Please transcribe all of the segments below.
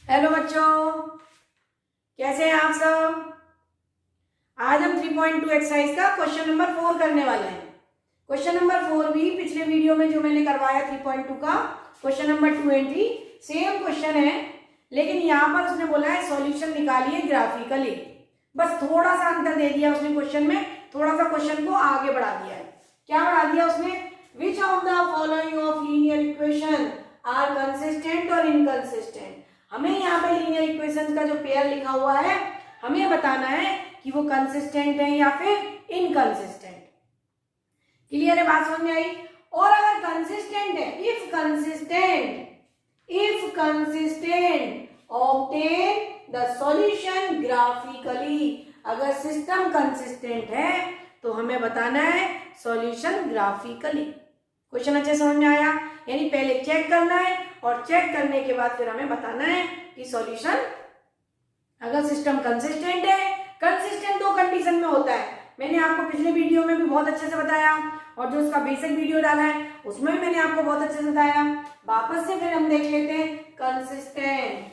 Hello बच्चों, कैसे हैं आप सब। आज हम 3.2 एक्सरसाइज का क्वेश्चन नंबर 4 करने वाले हैं। क्वेश्चन नंबर 4 भी पिछले वीडियो में जो मैंने करवाया 3.2 का question number 2 and 3 same question है, लेकिन यहाँ पर उसने बोला है सॉल्यूशन निकालिए ग्राफिकली। बस थोड़ा सा अंतर दे दिया उसने क्वेश्चन में, थोड़ा सा क्वेश्चन को आगे बढ़ा दिया है। क्या बढ़ा दिया उसने? Which of the following of linear equation are consistent और इनकंसिस्टेंट। हमें यहाँ पे लीनियर इक्वेशन का जो पेयर लिखा हुआ है हमें बताना है कि वो कंसिस्टेंट है या फिर इनकंसिस्टेंट। क्लियर है, बात समझ में आई? और अगर कंसिस्टेंट है, if consistent obtain the solution graphically. अगर सिस्टम कंसिस्टेंट है तो हमें बताना है सॉल्यूशन ग्राफिकली। क्वेश्चन अच्छे समझ में आया? यानी पहले चेक करना है और चेक करने के बाद फिर हमें बताना है कि सॉल्यूशन, अगर सिस्टम कंसिस्टेंट है, कंसिस्टेंट दो कंडीशन में होता है। मैंने आपको पिछले वीडियो में भी बहुत अच्छे से बताया और जो उसका बेसिक वीडियो डाला है उसमें भी मैंने आपको बहुत अच्छे से बताया। वापस से फिर हम देख लेते हैं कंसिस्टेंट।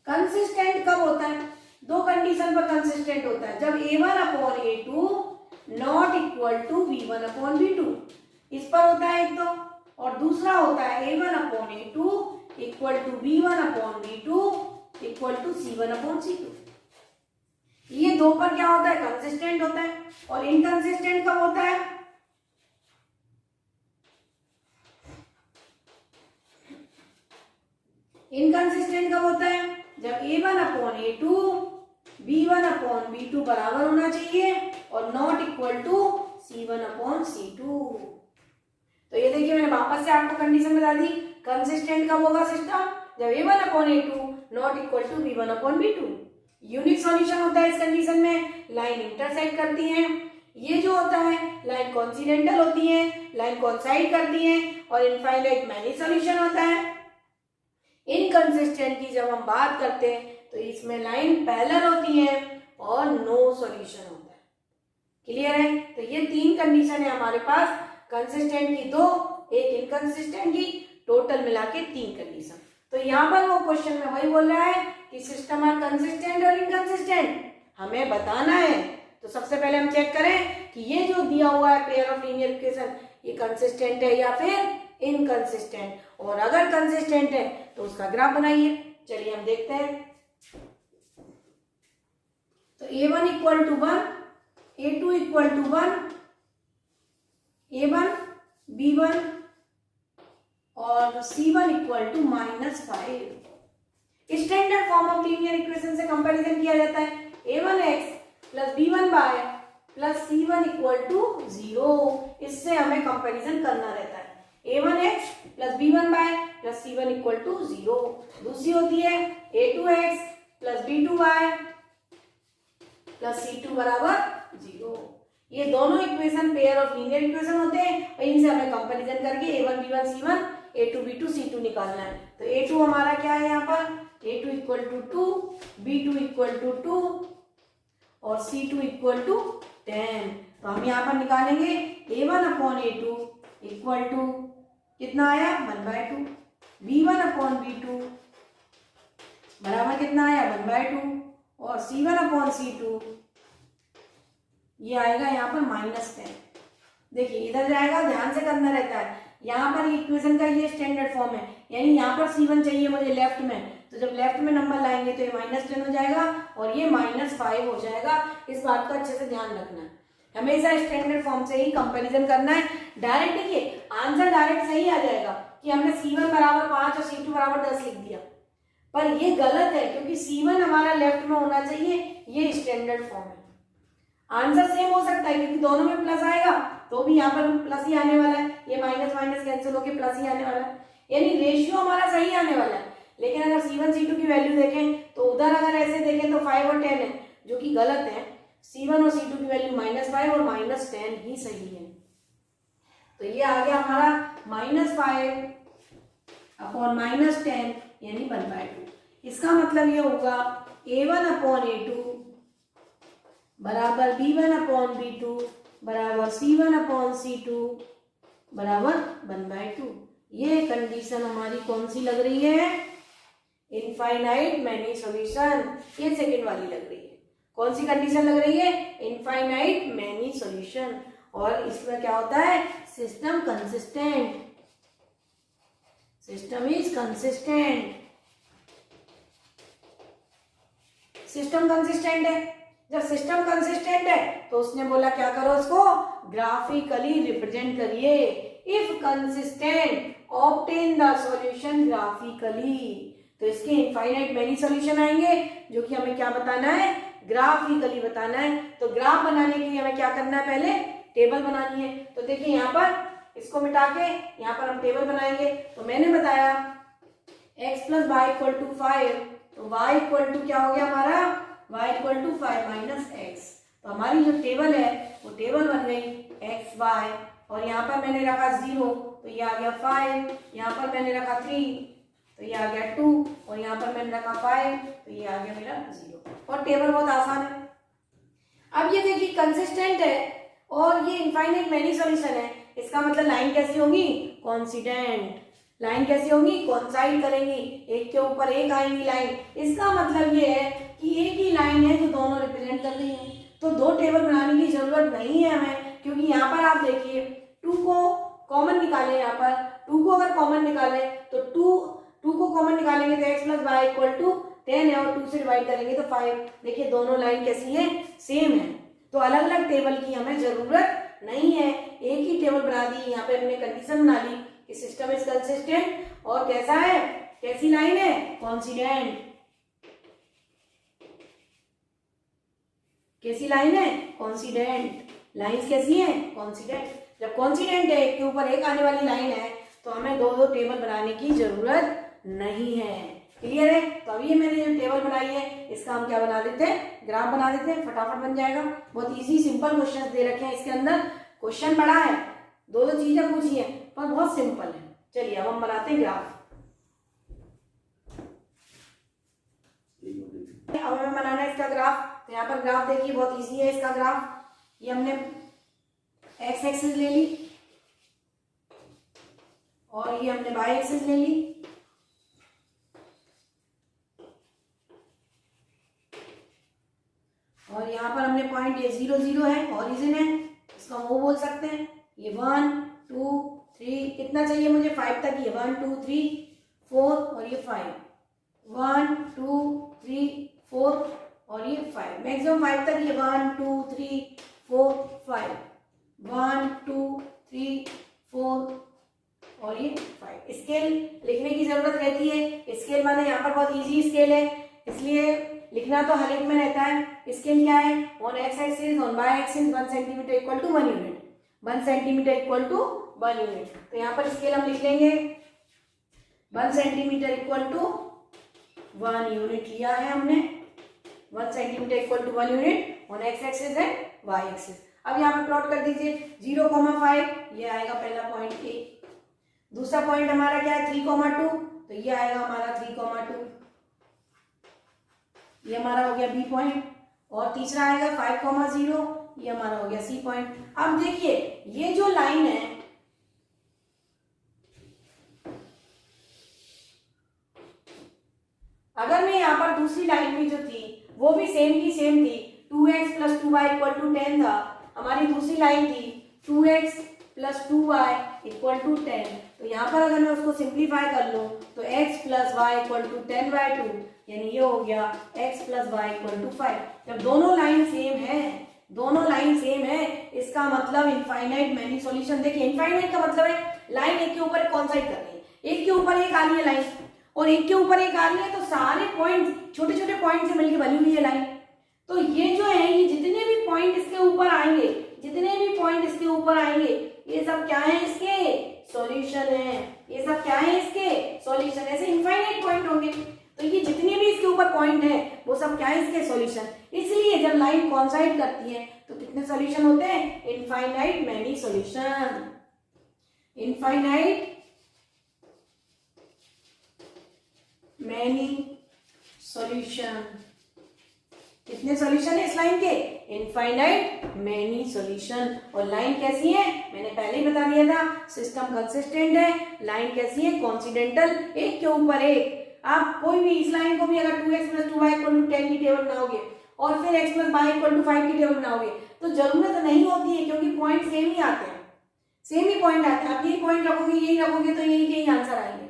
कंसिस्टेंट कब होता है? दो कंडीशन पर कंसिस्टेंट होता है, जब A1/A2 not equal to B1/B2, इस पर होता है एक तो, और दूसरा होता है A1/A2 equal to B1/B2 equal to C1/C2। ये दो पर क्या होता है? कंसिस्टेंट होता है। और इनकंसिस्टेंट कब होता है? इनकंसिस्टेंट कब होता है? जब A1/A2 B1/B2 बराबर होना चाहिए और नॉट इक्वल टू C1/C2। तो ये देखिए, मैंने वापस से आपको कंडीशन बता दी। कंसिस्टेंट कब होगा सिस्टम? जब A1/A2 not equal to B1/B2। Unique solution होता है इस कंडीशन में, लाइन इंटरसेक्ट करती है। ये जो होता है लाइन कॉन्सिडेंटल होती है, लाइन कोइंसाइड करती है, और इनफाइनाइट मैनी सॉल्यूशन होता है। इनकंसिस्टेंट की जब हम बात करते हैं तो इसमें लाइन पैरेलल होती है और नो सॉल्यूशन होता है। क्लियर है? तो ये तीन कंडीशन है हमारे पास, कंसिस्टेंट की दो, एक इनकंसिस्टेंट की, टोटल मिला के तीन कंडीशन। तो यहाँ पर वो क्वेश्चन में वही बोल रहा है कि सिस्टम आर कंसिस्टेंट और इनकंसिस्टेंट, हमें बताना है। तो सबसे पहले हम चेक करें कि ये जो दिया हुआ है पेयर ऑफ लीनियर इक्वेशन, ये कंसिस्टेंट है या फिर इनकंसिस्टेंट, और अगर कंसिस्टेंट है तो उसका ग्राफ बनाइए। चलिए हम देखते हैं। तो A1 equal to 1, A2 equal to 1, A1 B1 और C1 equal to -5। Standard form of linear equation से कंपैरिजन किया जाता है। A1x plus B1y plus C1 equal to 0, इससे हमें कंपैरिजन करना रहता है। A1x plus B1y plus C1 equal to 0। दूसरी होती है A2x plus B2y plus C2 बराबर 0। ये दोनों equation pair of linear equation होते हैं और इनसे हमें कंपैरिजन करके A1 B1 C1 A2 B2 C2 निकालना है। तो A2 हमारा क्या है यहाँ पर? A2 equal to 2, B2 equal to 2 और C2 इक्वल टू 10। तो हम यहाँ पर निकालेंगे A1/A2 इक्वल टू कितना आया? 1/2। B1/B2 बराबर कितना आया? 1/2 और C1/C2 ये आएगा यहाँ पर -10। देखिए इधर जाएगा, ध्यान से करना रहता है। यहाँ पर इक्वेशन का ये स्टैंडर्ड फॉर्म है, यानी यहाँ पर C1 चाहिए मुझे लेफ्ट में, तो जब लेफ्ट में नंबर लाएंगे तो ये -10 हो जाएगा और ये -5 हो जाएगा। इस बात का अच्छे से ध्यान रखना है, हमेशा स्टैंडर्ड फॉर्म से ही कंपैरिजन करना है। डायरेक्ट देखिए आंसर डायरेक्ट सही आ जाएगा कि हमने C1 बराबर 5 और C2 बराबर 10 लिख दिया, पर ये गलत है क्योंकि C1 हमारा लेफ्ट में होना चाहिए। ये स्टैंडर्ड फॉर्म है। आंसर सेम हो सकता है क्योंकि दोनों में प्लस आएगा तो भी यहाँ पर प्लस ही आने वाला है, ये माइनस माइनस कैंसिल होकर प्लस ही आने वाला है, यानी रेशियो हमारा सही आने वाला है। लेकिन अगर C1 C2 की वैल्यू देखें तो उधर अगर ऐसे देखें तो 5 और 10 है, जो कि गलत है। C1 और C2 की वैल्यू -5 और -10 ही सही है। तो ये आ गया हमारा -5 अपॉन -10 यानी 1/2। इसका मतलब ये होगा A1/A2 बराबर B1/B2 बराबर C1/C2 बराबर 1/2। ये कंडीशन हमारी कौन सी लग रही है? Infinite many solution. ये सेकंड वाली लग रही है। कौन सी कंडीशन लग रही है? Infinite many solution. और इसमें क्या होता है? System consistent. System is consistent. System consistent है। जब सिस्टम कंसिस्टेंट है तो उसने बोला क्या करो, उसको ग्राफिकली रिप्रेजेंट करिए। If consistent obtain the solution graphically. तो इसके इनफाइनाइट मैनी सॉल्यूशन आएंगे, जो कि हमें क्या बताना है? ग्राफिकली बताना है। तो ग्राफ बनाने के लिए हमें क्या करना है? पहले टेबल बनानी है। तो देखिए यहाँ पर इसको मिटा के यहाँ पर हम टेबल बनाएंगे। तो मैंने बताया x + y = 5, तो y = क्या हो गया हमारा? y = 5 - x। तो हमारी जो टेबल है वो टेबल बन गई x y, और यहाँ पर मैंने रखा 0 तो ये आ गया 5, यहाँ पर मैंने रखा 3 तो ये आ गया 2, और यहाँ पर मैंने रखा 5 तो ये आ गया मेरा 0। और टेबल बहुत आसान है। अब ये देखिए कंसिस्टेंट है और ये इनफाइनाइट मैनी सॉल्यूशन है। इसका मतलब लाइन कैसी होगी? कॉन्सिडेंट। लाइन कैसी होगी? कोइंसाइड करेंगी, एक के ऊपर एक आएंगी लाइन। इसका मतलब ये है कि एक ही लाइन है जो दोनों रिप्रेजेंट कर रही है। तो दो टेबल बनाने की जरूरत नहीं है हमें, क्योंकि यहाँ पर आप देखिए 2 को कॉमन निकाले। यहाँ पर 2 को अगर कॉमन निकाले तो 2 को कॉमन निकालेंगे तो x + y = 10 है, और 2 से डिवाइड करेंगे तो 5। देखिए दोनों लाइन कैसी है? सेम है। तो अलग अलग टेबल की हमें जरूरत नहीं है, एक ही टेबल बना दी। यहाँ पे हमने कंडीशन बना ली कि सिस्टम इज कंसिस्टेंट और कैसा है? कैसी लाइन है? कॉन्सिडेंट। कैसी लाइन है? कॉन्सिडेंट। लाइंस कैसी है? कॉन्सिडेंट। जब कॉन्सिडेंट है, एक के ऊपर एक आने वाली लाइन है, तो हमें दो दो टेबल बनाने की जरूरत नहीं है। क्लियर है? तो अभी ये मैंने जो टेबल बनाई है इसका हम क्या बना देते हैं? ग्राफ बना देते हैं, फटाफट बन जाएगा। बहुत इजी सिंपल क्वेश्चन दे रखे हैं इसके अंदर। क्वेश्चन बड़ा है, दो दो चीजें पूछी है, पर बहुत सिंपल है। चलिए अब हम बनाते हैं ग्राफ। अब हमें बनाना है इसका ग्राफ। तो यहाँ पर ग्राफ देखिए बहुत इजी है इसका ग्राफ। ये हमने x एक्सिस ले ली और ये हमने y एक्सिस ले ली, और यहाँ पर हमने पॉइंट ये 0 0 है, ऑरिजिन है, इसका वो बोल सकते हैं। ये 1 2 3 कितना चाहिए मुझे? 5 तक। ये 1 2 3 4 और ये 5, 1 2 3 4 और ये 5, मैक्सिमम 5 तक। ये 1 2 3 4 5, 1 2 3 4 और ये 5। स्केल लिखने की जरूरत रहती है। स्केल माने यहाँ पर बहुत इजी स्केल है, इसलिए लिखना तो हर एक में रहता है। स्केल क्या है? On x axis, on y axis 1 centimetre = 1 unit, 1 centimetre = 1 unit. तो यहाँ पर स्केल हम लिख लेंगे 1 सेंटीमीटर = 1 यूनिट लिया है हमने। 1 centimetre = 1 unit on x axis and y axis. अब यहाँ पे प्लॉट कर दीजिए 0,5, ये आएगा पहला पॉइंट A। दूसरा पॉइंट हमारा क्या है? 3,2, तो ये आएगा हमारा 3,2, ये हमारा हो गया B पॉइंट। और तीसरा आएगा 5,0, ये हमारा हो गया C पॉइंट। अब देखिए ये जो लाइन है, अगर मैं यहाँ पर दूसरी लाइन भी जो थी वो भी सेम की सेम थी, 2x + 2y = 10 था। हमारी दूसरी लाइन थी 2x + 2y = 10। तो यहाँ पर अगर मैं उसको सिंप्लीफाई कर लूँ तो x + y = 10/2, यानी ये हो गया x + y = 5। जब दोनों लाइन सेम है, दोनों लाइन सेम है, इसका मतलब इनफाइनाइट मैनी सॉल्यूशन। देखिए इनफाइनाइट का मतलब है लाइन एक के ऊपर एक कॉन्साइड कर रही है, एक के ऊपर एक आ रही है लाइन, और एक के ऊपर एक आ रही है, तो सारे पॉइंट छोटे छोटे पॉइंट से मिलकर बनी हुई है लाइन। तो ये जो है, ये जितने भी पॉइंट इसके ऊपर आएंगे, जितने भी पॉइंट इसके ऊपर आएंगे, ये सब क्या है? इसके सॉल्यूशन है। ये सब क्या है? इसके सॉल्यूशन। ऐसे इनफाइनाइट पॉइंट होंगे, तो ये जितने भी इसके ऊपर पॉइंट है वो सब क्या है? इसके सॉल्यूशन। इसलिए जब लाइन कॉन्साइड करती है तो कितने सॉल्यूशन होते हैं? Infinite many solution. Infinite many solution. कितने सॉल्यूशन है इस लाइन के? Infinite many solution. और लाइन कैसी है? मैंने पहले ही बता दिया था, सिस्टम कंसिस्टेंट है। लाइन कैसी है? कॉन्सिडेंटल, एक के ऊपर एक। आप कोई भी इस लाइन को भी अगर 2x + 2y = 10 की टेबल बनाओगे और फिर x + y = 5 की टेबल बनाओगे तो जरूरत नहीं होती है, क्योंकि पॉइंट सेम ही आते हैं, सेम ही पॉइंट आते हैं। आप यही पॉइंट रखोगे, यही रखोगे तो यही के ही आंसर आएंगे।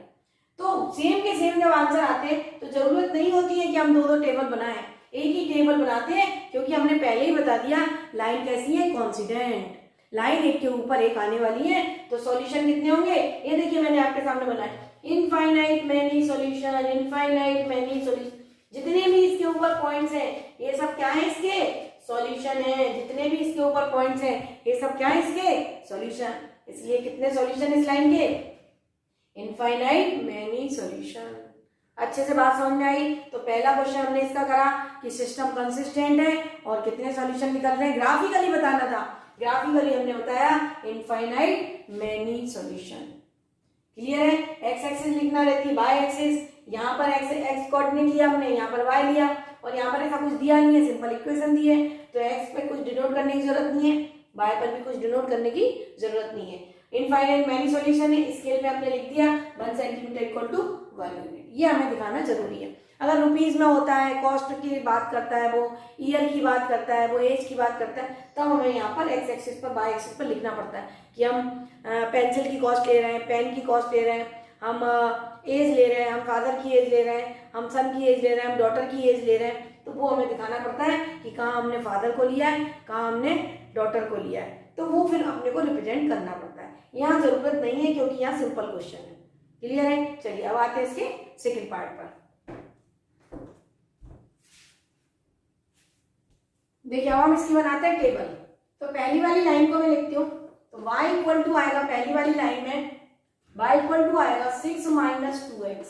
तो सेम के सेम जब आंसर आते हैं तो जरूरत नहीं होती है कि हम दो टेबल बनाएं, एक ही टेबल बनाते हैं, क्योंकि हमने पहले ही बता दिया लाइन कैसी है? कॉन्सिडेंट। लाइन एक के ऊपर एक आने वाली है, तो सॉल्यूशन कितने होंगे? ये देखिए मैंने आपके सामने बनाया, infinite many solution, infinite many solution. जितने भी इसके ऊपर पॉइंट्स हैं ये सब क्या है? इसके सॉल्यूशन है। जितने भी इसके ऊपर पॉइंट्स हैं ये सब क्या है? इसके सॉल्यूशन। इसलिए कितने सॉल्यूशन इस लाइन के? Infinite many solution. अच्छे से बात समझ में आई? तो पहला क्वेश्चन हमने इसका करा कि सिस्टम कंसिस्टेंट है और कितने सॉल्यूशन निकल रहे हैं, ग्राफिकली बताना था। ग्राफिकली हमने बताया इनफाइनाइट मैनी सॉल्यूशन। क्लियर है? एक्स एक्सिस लिखना रहती है, वाई एक्सिस, यहाँ पर एक्स कोऑर्डिनेट लिया हमने, यहाँ पर वाई लिया, और यहाँ पर ऐसा कुछ दिया नहीं है, सिंपल इक्वेशन दी है, तो एक्स पे कुछ डिनोट करने की जरूरत नहीं है, वाई पर भी कुछ डिनोट करने की जरूरत नहीं है। इनफाइनाइट मैनी सॉल्यूशन है, स्केल में हमने लिख दिया 1 सेंटीमीटर = 1 यूनिट। ये हमें दिखाना जरूरी है। अगर रुपीज में होता है, कॉस्ट की बात करता है, वो ईयर की बात करता है, वो एज की बात करता है, तब हमें यहाँ पर एक्स एक्सिस पर, वाई एक्सिस पर लिखना पड़ता है कि हम पेंसिल की कॉस्ट ले रहे हैं, पेन की कॉस्ट ले रहे हैं, हम एज ले रहे हैं, हम फादर की एज ले रहे हैं, हम सन की एज ले रहे हैं, हम डॉटर की एज ले रहे हैं, तो वो हमें दिखाना पड़ता है कि कहाँ हमने फादर को लिया है, कहाँ हमने डॉटर को लिया है, तो वो फिर अपने को रिप्रेजेंट करना पड़ता है। यहाँ जरूरत नहीं है क्योंकि यहाँ सिंपल क्वेश्चन है। क्लियर है? चलिए अब आते हैं इसके सेकंड पार्ट पर। देखिए अब हम इसकी बनाते हैं टेबल। तो पहली वाली लाइन को मैं लिखती हूँ, तो y = आएगा पहली वाली लाइन में, y = आएगा 6 - 2x।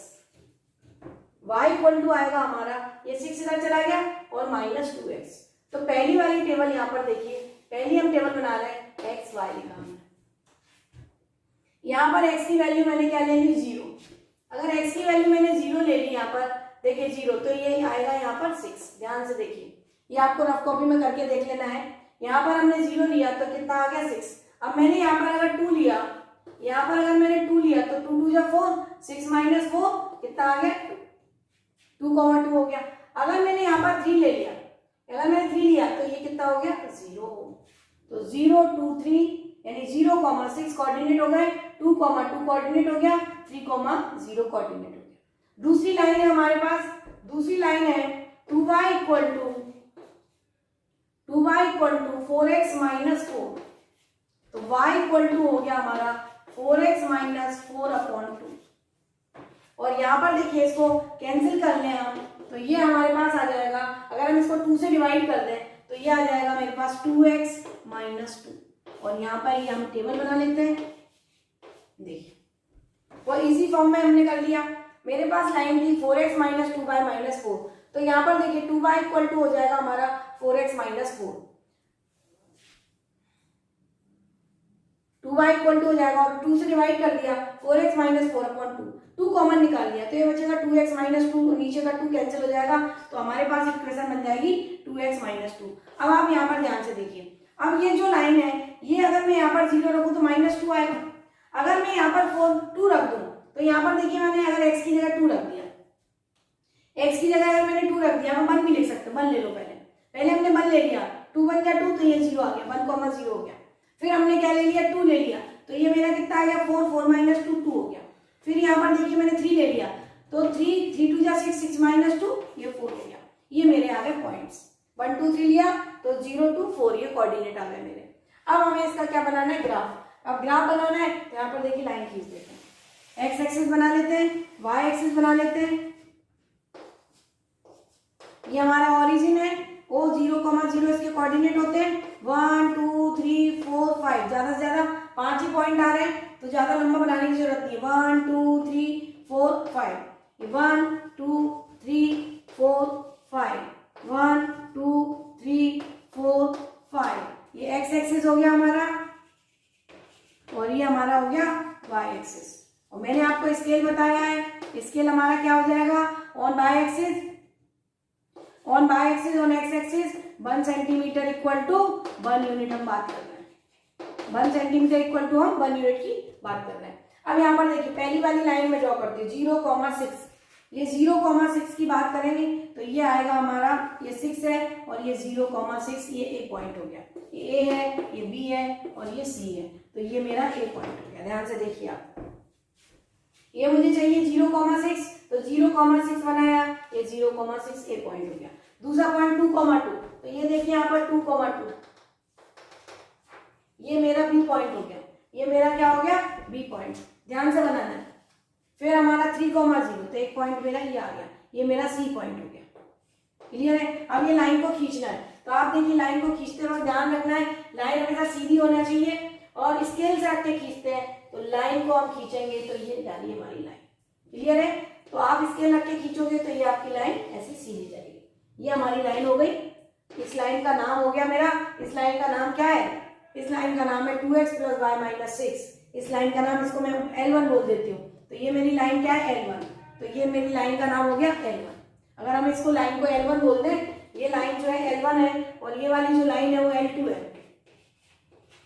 y = आएगा हमारा, ये 6 इधर चला गया और -2x। तो पहली वाली टेबल यहाँ पर देखिए, पहली हम टेबल बना रहे हैं, x y लिखा हमने। यहाँ पर x की वैल्यू मैंने क्या ले ली? 0। अगर x की वैल्यू मैंने 0 ले ली यहाँ पर, देखिए 0, तो ये आएगा यहाँ पर 6। ध्यान से देखिए, ये आपको रफ कॉपी में करके देख लेना है। यहाँ पर हमने 0 लिया तो कितना आ गया? 6। अब मैंने यहाँ पर अगर 2 लिया, यहाँ पर अगर मैंने 2 लिया तो 2 × 2 = 4, 6 - 4 कितना आ गया? 2, 2 हो गया। अगर मैंने यहाँ पर 3 ले लिया, अगर मैंने 3 लिया तो ये कितना हो गया? 0। तो 0, 2, 3 यानी 0, 6 कोऑर्डिनेट हो गए, 2, 2 कोऑर्डिनेट हो गया, 3, 0 कोऑर्डिनेट हो गया। दूसरी लाइन है हमारे पास, दूसरी लाइन है 2y = 4x - 4। तो y = हो गया हमारा 4x - 4/2। और यहाँ पर देखिए इसको कैंसिल कर लें हम, तो ये हमारे पास आ जाएगा, अगर हम इसको 2 से डिवाइड कर दें तो ये आ जाएगा मेरे पास 2x - 2। और यहाँ पर ये हम टेबल बना लेते हैं। देखिए वो इजी फॉर्म में हमने कर लिया। मेरे पास लाइन थी 4x - 2y - 4, तो यहाँ पर देखिए 2y = हो जाएगा हमारा 4x - 4। 2y = हो जाएगा और 2 से डिवाइड कर दिया, 4x - 4/2, 2 कॉमन निकाल लिया तो ये बचेगा 2x - 2, नीचे का 2 कैंसिल हो जाएगा, तो हमारे पास इक्वेशन बन जाएगी 2x - 2। अब आप यहाँ पर ध्यान से देखिए, अब ये जो लाइन है ये अगर मैं यहाँ पर 0 रखूँ तो -2 आएगा। अगर मैं यहाँ पर 2 रख दूँ तो यहाँ पर देखिए मैंने अगर x की जगह 2 रख दिया, x की जगह अगर मैंने 2 रख दिया, हम 1 भी लिख सकते, 1 ले लो, पहले हमने 1 ले लिया, 2 × 1 = 2, तो ये 0 आ गया, 1, 0 हो गया। फिर हमने क्या ले लिया? 2 ले लिया, तो ये मेरा कितना आ गया? 4, 4 - 2, 2 हो गया। फिर यहाँ पर देखिए मैंने 3 ले लिया, तो 3, 3 × 2 = 6, 6 - 2, ये 4 हो गया। ये मेरे आ गए पॉइंट्स, 1, 2, 3 लिया तो 0, 2, 4 ये कोऑर्डिनेट आ गए मेरे। अब हमें इसका क्या बनाना है? ग्राफ। अब ग्राफ बनाना है तो यहाँ पर देखिए लाइन खींच देते हैं, एक्स एक्सिस बना लेते हैं, वाई एक्सिस बना लेते हैं। ये हमारा ओरिजिन है, O 0, 0 इसके कोऑर्डिनेट होते हैं 1, 2, 3, 4, 5, ज्यादा से ज्यादा 5 ही पॉइंट आ रहे हैं तो ज्यादा लंबा बनाने की जरूरत नहीं है। 1, 2, 3, 4, 5, 1, 2, 3, 4, 5, 1, 2, 3, 4, 5, ये एक्स एक्सिस हो गया हमारा और ये हमारा हो गया वाई एक्सिस। और मैंने आपको स्केल बताया है, स्केल हमारा क्या हो जाएगा on Y axis on Y axis, on X axis 1 centimetre equal to 1 unit हम बात कर रहे हैं। 1 सेंटीमीटर इक्वल टू हम 1 यूनिट की बात कर रहे हैं। अब यहाँ पर देखिए पहली वाली लाइन में ड्रॉ करते हैं 0,6, ये 0,6 की बात करेंगे तो ये आएगा हमारा, ये 6 है और ये 0,6, ये ए पॉइंट हो गया, ये ए है, ये बी है और ये सी है, तो ये मेरा ए पॉइंट हो गया। ध्यान से देखिए आप, ये मुझे चाहिए 0,6, तो 0,6 बनाया, ये 0,6 ए पॉइंट हो गया। दूसरा पॉइंट 2,2, तो ये देखिए यहाँ पर 2,2, ये मेरा बी पॉइंट हो गया, ये मेरा क्या हो गया, बी पॉइंट। ध्यान से बनाना है। फिर हमारा 3,0, तो एक पॉइंट मेरा ये आ गया, ये मेरा सी पॉइंट हो गया। क्लियर है। अब ये लाइन को खींचना है, तो आप देखिए लाइन को खींचते वक्त ध्यान रखना है लाइन हमेशा सीधी होना चाहिए, और स्केल से रख के खींचते हैं तो लाइन को हम खींचेंगे तो ये जानी हमारी लाइन। क्लियर है। तो आप स्केल रख के खींचोगे तो ये आपकी लाइन ऐसी सीधी जाएगी। ये हमारी लाइन हो गई। इस लाइन का नाम हो गया मेरा, इस लाइन का नाम क्या है, इस लाइन का नाम है 2x + y - 6। इस लाइन का नाम, इसको मैं L1 बोल देती हूँ, तो ये मेरी लाइन क्या है, L1, तो ये मेरी लाइन का नाम हो गया L1। अगर हम इसको लाइन को L1 बोल दें, ये लाइन जो है L1 है और ये वाली जो लाइन है वो L2 है,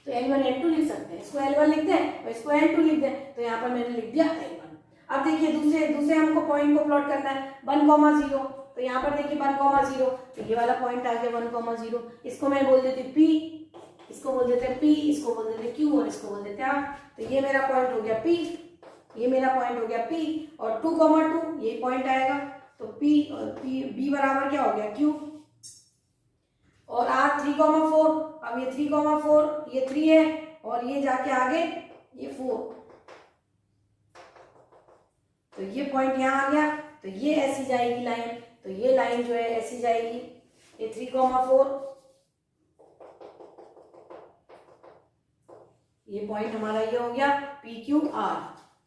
तो L1 L2 लिख सकते हैं। इसको L1 लिख दें और इसको L2 लिख दें, तो यहाँ पर मैंने लिख दिया L1। अब देखिए दूसरे हमको पॉइंट को प्लॉट करना है 1,0, तो यहाँ पर देखिए 1,0, तो ये वाला पॉइंट आ गया 1,0। इसको मैं बोल देती P, इसको बोल देते हैं P, इसको बोल देते हैं Q और इसको बोल देते हैं R। तो ये मेरा पॉइंट हो गया P, ये मेरा पॉइंट हो गया P, और 2,2 ये पॉइंट आएगा, तो P और B बराबर क्या हो गया Q, और R 3,4। अब ये 3,4, ये 3 है और ये जाके आगे ये 4, तो ये पॉइंट यहाँ आ गया, तो ये ऐसी जाएगी लाइन, तो ये लाइन जो है ऐसी जाएगी, ये 3,4, ये पॉइंट हमारा ये हो गया PQR।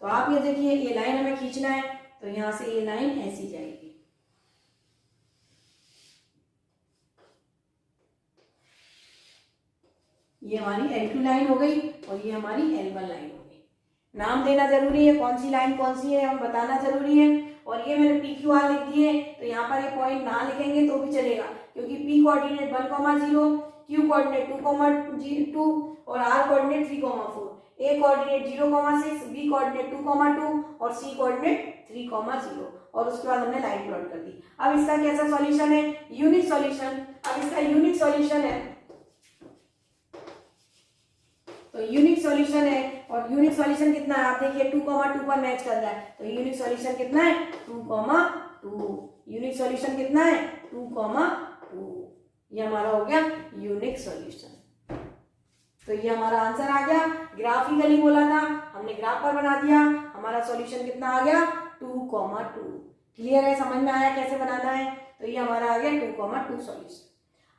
तो आप ये देखिए ये लाइन हमें खींचना है, तो यहां से ये लाइन ऐसी जाएगी। ये हमारी L2 लाइन हो गई और ये हमारी L1 लाइन हो गई। नाम देना जरूरी है, कौन सी लाइन कौन सी है हम बताना जरूरी है। और ये मैंने PQR लिख दिए, तो यहाँ पर ये पॉइंट ना लिखेंगे तो भी चलेगा, क्योंकि P कोऑर्डिनेट 1,0, Q कोऑर्डिनेट 2,2 और R coordinate 3,4, A coordinate 0,6, B coordinate 2,2 और C कोऑर्डिनेट 3,0, और उसके बाद हमने लाइन प्लॉट कर दी। अब इसका कैसा सॉल्यूशन है, यूनिक सॉल्यूशन। अब इसका यूनिक सॉल्यूशन है, तो यूनिक सॉल्यूशन है, और यूनिक सॉल्यूशन कितना है आप देखिए 2,2 पर मैच कर रहा है, तो यूनिक सॉल्यूशन कितना है 2,2। यूनिक सॉल्यूशन कितना है 2,2। ये हमारा हो गया यूनिक सॉल्यूशन। तो ये हमारा आंसर आ गया। ग्राफिकली बोला था हमने, ग्राफ पर बना दिया, हमारा सॉल्यूशन कितना आ गया 2,2। क्लियर है, समझ में आया कैसे बनाना है। तो ये हमारा आ गया 2,2 सॉल्यूशन।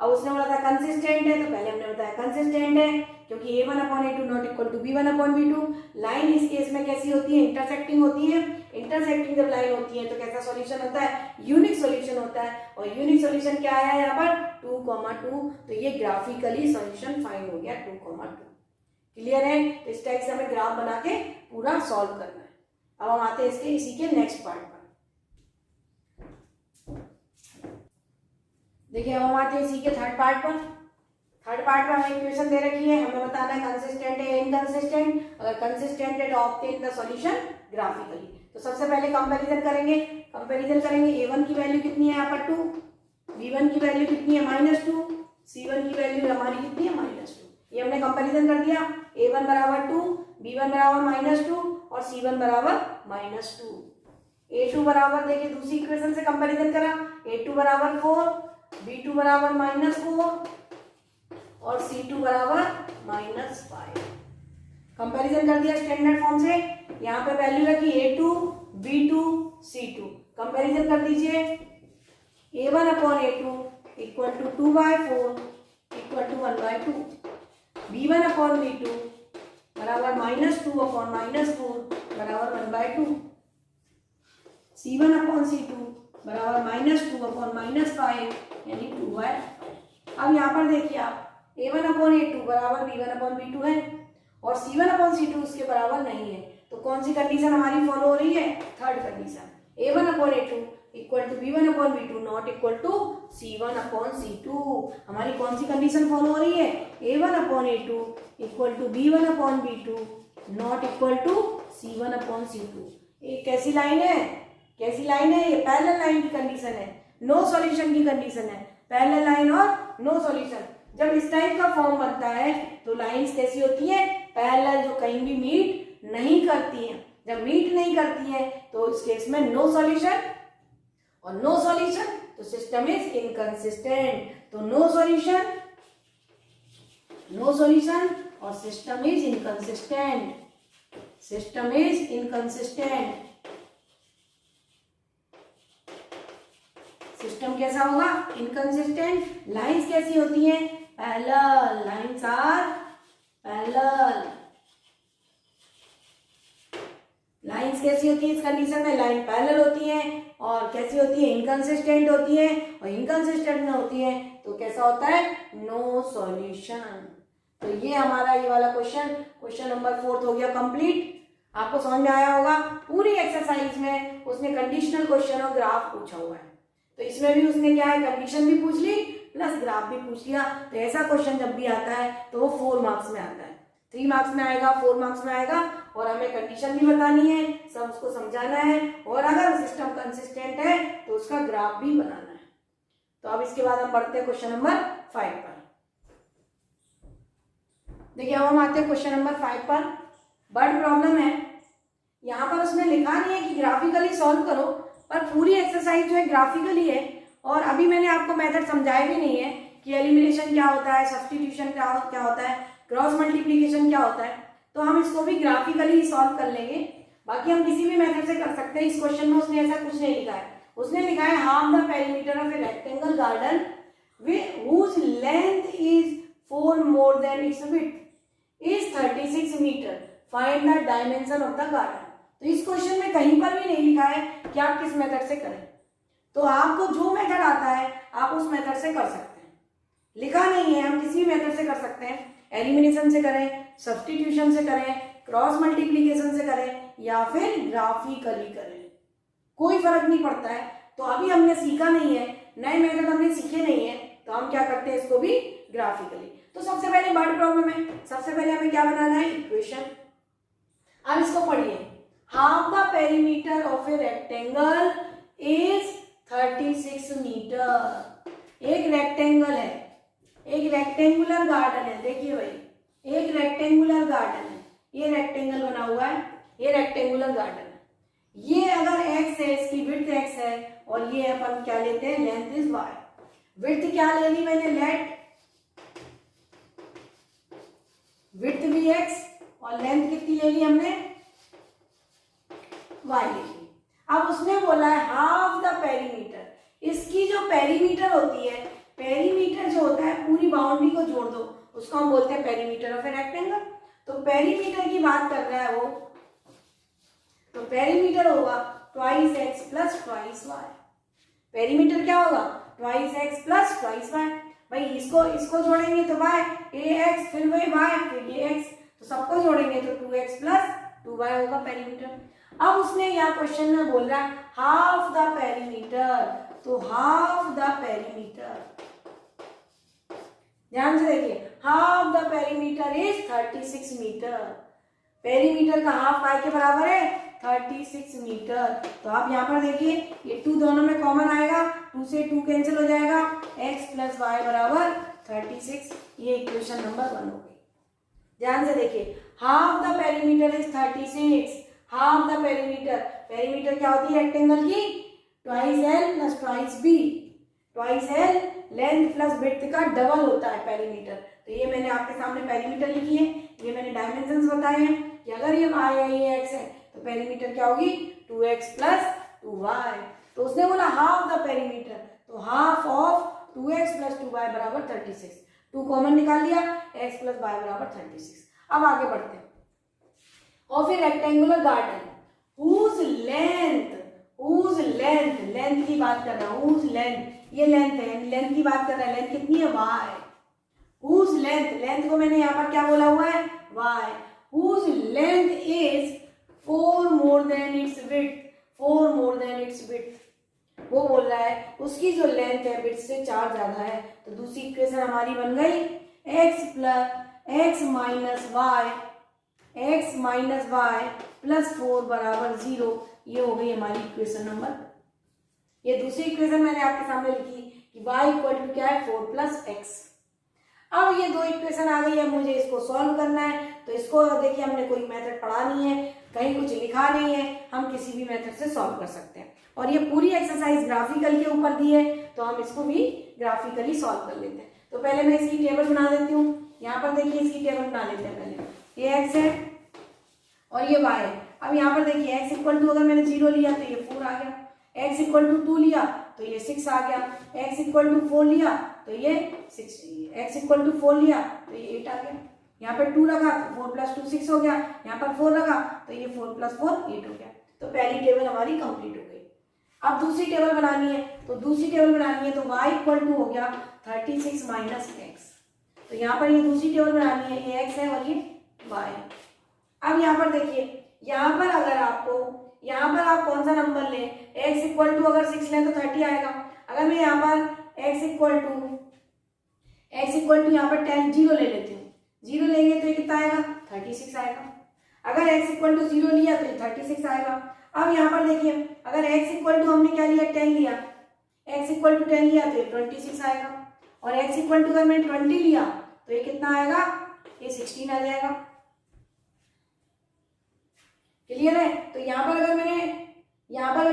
अब उसने बोला था कंसिस्टेंट है, तो पहले हमने बताया कंसिस्टेंट है क्योंकि A1/A2 not equal to B1/B2। Line इस केस में कैसी होती है, इंटरसेक्टिंग होती है। इंटरसेक्टिंग जब लाइन होती है तो कैसा सॉल्यूशन होता है, यूनिक सॉल्यूशन होता है। और यूनिक सॉल्यूशन क्या आया यहाँ पर 2,2, तो ये ग्राफिकली सॉल्यूशन फाइंड हो गया 2,2। क्लियर है। तो इस टाइप से हमें ग्राफ बना के पूरा सॉल्व करना है। अब हम आते हैं इसके इसी के नेक्स्ट पार्ट पर। देखिए अब हम आते हैं इसी के थर्ड पार्ट पर। थर्ड पार्ट में हमें इक्वेशन दे रखी है, हमें बताना है कंसिस्टेंट है इनकंसिस्टेंट। अगर कंसिस्टेंट है तो ऑब्टेन द सॉल्यूशन ग्राफिकली। तो सबसे पहले कंपैरिजन करेंगे। A1 की वैल्यू कितनी है यहाँ पर 2, B1 की वैल्यू कितनी है -2, C1 की वैल्यू हमारी कितनी है -2। ये हमने कंपैरिजन कर दिया। A1 बराबर 2, B1 बराबर -2 और C1 बराबर -2। A2 बराबर देखिए दूसरी इक्वेशन से कंपैरिजन करा, A2 बराबर 4, B2 बराबर -4 और C2 बराबर -5। कंपैरिजन कर दिया स्टैंडर्ड फॉर्म से। यहाँ पे वैल्यू रखी A2, B2, C2। कंपैरिजन कर दीजिए। A1/A2 equal to 2/4 equal to 1/2। B1/B2 बराबर -2/-4 बराबर 1/2। C1/C2 बराबर -2/-5 यानी 2/5। अब यहाँ पर देखिए आप A1/A2 बराबर B1/B2 है और C1/C2 उसके बराबर नहीं है, तो कौन सी कंडीशन हमारी फॉलो हो रही है, third condition. A1/A2 equal to B1/B2 not equal to C1/C2। हमारी कौन सी कंडीशन फॉलो हो रही है? A1/A2 equal to B1/B2 not equal to C1/C2। ये कैसी लाइन है? कैसी लाइन है? ये पैरेलल लाइन की कंडीशन है, नो सॉल्यूशन की कंडीशन है। पैरेलल लाइन और नो सॉल्यूशन, जब इस टाइप का फॉर्म बनता है तो लाइंस कैसी होती है? पैरेलल, जो कहीं भी मीट नहीं करती हैं। जब मीट नहीं करती हैं तो इस केस में नो सॉल्यूशन, और नो सॉल्यूशन तो सिस्टम इज इनकंसिस्टेंट। तो नो सॉल्यूशन और system is inconsistent. System is inconsistent. System कैसा होगा? इनकंसिस्टेंट। लाइंस कैसी होती हैं? Parallel. Lines are parallel. Lines कैसी होती है इस कंडीशन में? लाइन पैरेलल होती है। और कैसी होती है? इनकंसिस्टेंट होती है। और इनकंसिस्टेंट में होती है तो कैसा होता है? No solution. तो ये हमारा ये वाला क्वेश्चन नंबर 4 हो गया कंप्लीट। आपको समझ में आया होगा। पूरी एक्सरसाइज में उसने कंडीशनल क्वेश्चन और ग्राफ पूछा हुआ है, तो इसमें भी उसने क्या है? कंडीशन भी पूछ ली प्लस ग्राफ भी पूछ लिया। तो ऐसा क्वेश्चन जब भी आता है तो वो 4 मार्क्स में आता है, 3 मार्क्स में आएगा, 4 मार्क्स में आएगा। और हमें कंडीशन भी बतानी है, सब उसको समझाना है, और अगर सिस्टम कंसिस्टेंट है तो उसका ग्राफ भी बनाना है। तो अब इसके बाद हम बढ़ते हैं क्वेश्चन नंबर 5 पर। देखिए अब हम आते हैं क्वेश्चन नंबर 5 पर। बर्ड प्रॉब्लम है। यहाँ पर उसने लिखा नहीं है कि ग्राफिकली सॉल्व करो, पर पूरी एक्सरसाइज जो है ग्राफिकली है। और अभी मैंने आपको मेथड समझाया भी नहीं है कि एलिमिनेशन क्या होता है, सब्स्टिट्यूशन क्या होता है, क्रॉस मल्टीप्लिकेशन क्या होता है। तो हम इसको भी ग्राफिकली ही सॉल्व कर लेंगे। बाकी हम किसी भी मेथड से कर सकते हैं। इस क्वेश्चन में उसने ऐसा कुछ नहीं लिखा है। उसने लिखा है half the perimeter of a rectangle garden whose length is 4 more than its width is 36 metre. Find the dimension of the garden. तो इस क्वेश्चन में कहीं पर भी नहीं लिखा है कि आप किस मेथड से करें। तो आपको जो मेथड आता है आप उस मेथड से कर सकते हैं। लिखा नहीं है, हम किसी भी मेथड से कर सकते हैं। एलिमिनेशन से करें, सब्स्टिट्यूशन से करें, क्रॉस मल्टीप्लिकेशन से करें, या फिर ग्राफिकली करें, कोई फर्क नहीं पड़ता है। तो अभी हमने सीखा नहीं है, नए मेथड हमने सीखे नहीं है, तो हम क्या करते हैं? इसको भी ग्राफिकली। तो सबसे पहले वर्ड प्रॉब्लम है, सबसे पहले हमें क्या बनाना है? इक्वेशन। अब इसको पढ़िए। Half the perimeter of a rectangle is 36 metre. एक रेक्टेंगल है, एक रेक्टेंगुलर गार्डन है। देखिए भाई, एक रेक्टेंगुलर गार्डन है, ये रेक्टेंगल बना हुआ है, ये रेक्टेंगुलर गार्डन है। ये अगर x है, इसकी विड्थ x है, और ये अपन क्या लेते हैं? Length is y। विड्थ क्या ले ली मैंने? लेट। विड्थ भी x और लेंथ कितनी ले ली हमने? y ले ली। अब उसने बोला है हाफ द पेरीमीटर। इसकी जो पेरीमीटर होती है, पेरीमीटर जो होता है पूरी बाउंड्री को जोड़ दो, उसको हम बोलते हैं पेरीमीटर ऑफ ए रेक्टेंगल। तो पेरीमीटर की बात कर रहा है वो, तो पेरीमीटर होगा twice X plus twice Y. Perimeter क्या होगा? Twice X plus twice Y. भाई इसको जोड़ेंगे तो वाई, ए एक्स फिर वही वाई फिर ये एक्स, तो सबको जोड़ेंगे तो 2x प्लस 2y होगा पेरीमीटर। अब उसने यह क्वेश्चन में बोल रहा है हाफ द पेरीमीटर, तो हाफ द पेरीमीटर, ध्यान से देखिए, half the perimeter is 36 metre. Perimeter का हाफ काय के बराबर है? 36 मीटर। तो आप यहाँ पर देखिए, ये 2 दोनों में कॉमन आएगा, 2 से 2 कैंसिल हो जाएगा, x प्लस वाई बराबर 36। ये इक्वेशन नंबर 1 हो गई। ध्यान से देखिए, half the perimeter is 36। Half the perimeter, perimeter क्या होती है रेक्टेंगल की? Twice L plus twice B. Twice L length plus width का डबल होता है पेरीमीटर। तो ये मैंने आपके सामने पेरीमीटर लिखी है, ये मैंने डायमेंशंस बताए हैं कि अगर ये y है ये x है तो पेरीमीटर क्या होगी? 2x plus 2y। तो उसने बोला हाफ द पेरीमीटर, तो half of 2x plus 2y बराबर 36। 2 कॉमन निकाल लिया, x प्लस y बराबर 36। अब आगे बढ़ते हैं। Of A rectangular garden whose length, length की बात कर रहा हूं, whose length, ये लेंथ है, लेंथ की बात कर रहा है, लेंथ कितनी है? y। whose length, लेंथ को मैंने यहाँ पर क्या बोला हुआ है? y। whose length is 4 more than its width, 4 more than its width। रहा है उसकी जो लेंथ है बिट्स से 4 ज्यादा है, तो दूसरी इक्वेशन हमारी बन गई x माइनस वाई प्लस 4 बराबर 0। ये हो गई हमारी इक्वेशन नंबर। ये दूसरी इक्वेशन मैंने आपके सामने लिखी कि y इक्वल टू क्या है 4 प्लस एक्स। अब ये दो इक्वेशन आ गई है, मुझे इसको सॉल्व करना है। तो इसको देखिए हमने कोई मेथड पढ़ा नहीं है, कहीं कुछ लिखा नहीं है, हम किसी भी मेथड से सॉल्व कर सकते हैं। और ये पूरी एक्सरसाइज ग्राफिकल के ऊपर दी है, तो हम इसको भी ग्राफिकली सॉल्व कर लेते हैं। तो पहले मैं इसकी टेबल बना देती हूँ। यहाँ पर देखिए इसकी टेबल बना लेते हैं पहले। ये x है और ये y है। अब यहाँ पर देखिए x इक्वल टू अगर मैंने 0 लिया तो ये 4 आ गया, x इक्वल टू 2 लिया तो ये 6 आ गया, x इक्वल टू 4 लिया तो ये 6, x इक्वल टू 4 लिया तो ये 8 आ गया। यहाँ पर 2 रखा तो 4 प्लस 2 6 हो गया, यहाँ पर 4 रखा तो ये 4 प्लस 4 8 हो गया। तो पहली टेबल हमारी कंप्लीट हो गई। अब दूसरी टेबल बनानी है, तो दूसरी टेबल बनानी है तो y इक्वल टू हो गया 36 माइनस एक्स। तो यहाँ पर ये दूसरी टेबल बनानी है, ये x है और ये y है। अब यहाँ पर देखिए, यहाँ पर अगर आपको यहाँ पर आप कौन सा नंबर लें, x इक्वल टू अगर 6 लें तो 30 आएगा। अगर मैं यहाँ पर x इक्वल टू यहाँ पर 10 0 ले लेती हूँ, 0 लेंगे तो ये कितना आएगा 36 आएगा। अगर x इक्वल टू 0 लिया तो ये 36 आएगा। अब यहाँ पर देखिए, अगर x इक्वल टू हमने क्या लिया 10 लिया, x इक्वल टू 10 लिया तो ये 26 आएगा। और x इक्वल टू अगर मैंने 20 लिया तो ये कितना आएगा, ये 16 आ जाएगा। क्लियर है। तो यहाँ पर अगर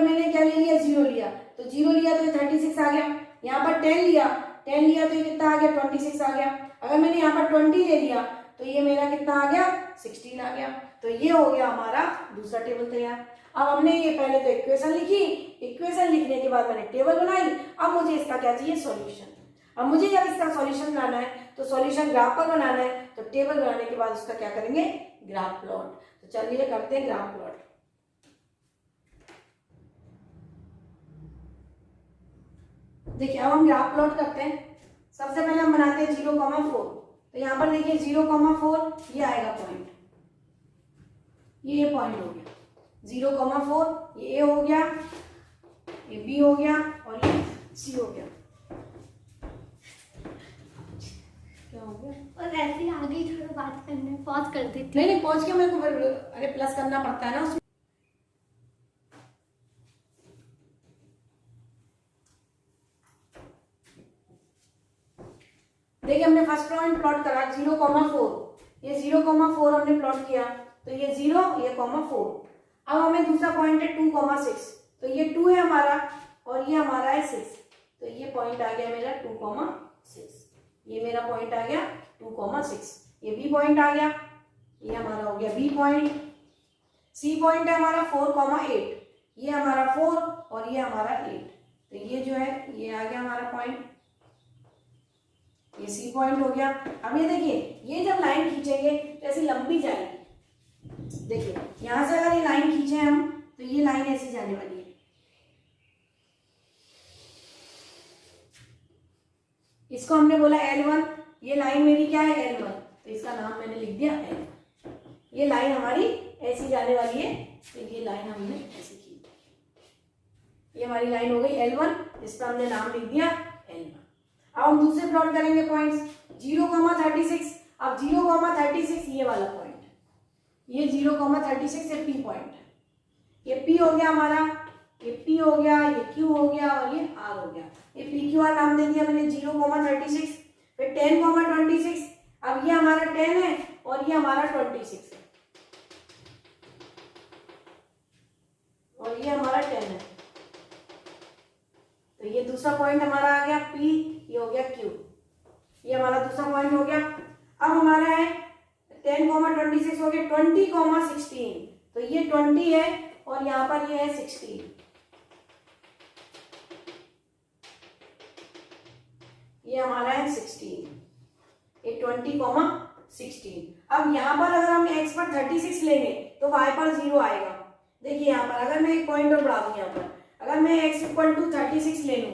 मैंने क्या ले लिया 0 लिया, तो 0 लिया तो ये 36 आ गया। यहाँ पर 10 लिया तो ये कितना आ गया 26 आ गया। अगर मैंने यहाँ पर 20 ले लिया तो ये मेरा कितना आ गया 16 आ गया। तो ये हो गया हमारा दूसरा टेबल तैयार। अब हमने ये पहले तो इक्वेशन लिखी, इक्वेशन लिखने के बाद मैंने टेबल बनाई। अब मुझे इसका क्या चाहिए सॉल्यूशन। अब मुझे जब इसका सॉल्यूशन बनाना है तो सॉल्यूशन ग्राफ पर बनाना है, तो टेबल बनाने के बाद उसका क्या करेंगे ग्राफ प्लॉट। तो चलिए करते हैं ग्राफ प्लॉट। देखिए अब हम ग्राफ प्लॉट करते हैं। सबसे पहले हम बनाते हैं 0,4। तो यहाँ पर देखिए 0,4 ये आएगा पॉइंट, ये पॉइंट हो गया 0,4, ये A हो गया, ये B हो गया और ये C हो गया। क्या हो गया? और ऐसे ही आगे थोड़ा बात करने पॉज कर देती। नहीं पॉज के मेरे को अरे प्लस करना पड़ता है ना उसमें। देखिए हमने फर्स्ट पॉइंट प्लॉट करा 0,4, ये 0,4 हमने प्लॉट किया, तो ये 0 ये 4। अब हमें दूसरा पॉइंट है 2,6, तो ये 2 है हमारा और ये हमारा है 6, तो ये पॉइंट आ गया मेरा 2,6। ये मेरा पॉइंट आ गया 2,6। ये B पॉइंट आ गया, ये हमारा हो गया B पॉइंट। C पॉइंट है हमारा 4,8, ये हमारा 4 और ये हमारा 8, तो ये जो है ये आ गया हमारा पॉइंट, ये C पॉइंट हो गया। अब ये देखिए, ये जब लाइन खींचेंगे तो ऐसी लंबी जाएगी। देखिए यहां से अगर ये लाइन खींचे हम तो ये लाइन ऐसी जाने वाली है। इसको हमने बोला L1, ये लाइन मेरी क्या है L1, तो इसका नाम मैंने लिख दिया L1। ये लाइन हमारी ऐसी जाने वाली है, तो ये लाइन हमने ऐसी की, ये हमारी लाइन हो गई L1, जिसका हमने नाम लिख दिया L1। अब हम दूसरे प्लॉट करेंगे पॉइंट्स 0,36। अब 0,36 ये वाला पॉइंट, ये 0,36 ये P पॉइंट, ये P हो गया हमारा, ये P हो गया, ये Q हो गया और ये R हो गया। ये PQR नाम दे दिया मैंने 0,36। फिर 10,26, अब ये हमारा 10 है और ये हमारा 26 है और ये हमारा 10 है, तो ये दूसरा पॉइंट हमारा आ गया P, ये हो गया Q, ये हमारा दूसरा पॉइंट हो गया। अब हमारा है 10,26 हो गया 20,16, तो ये 20 है और यहाँ पर ये है 16, ये हमारा है 16, ये 20,16। अब यहाँ पर अगर हम x पर 36 लेंगे तो y पर 0 आएगा। देखिए यहाँ पर अगर मैं एक पॉइंट और बढ़ा दूं, यहाँ पर अगर मैं x इक्वल टू 36 ले लूं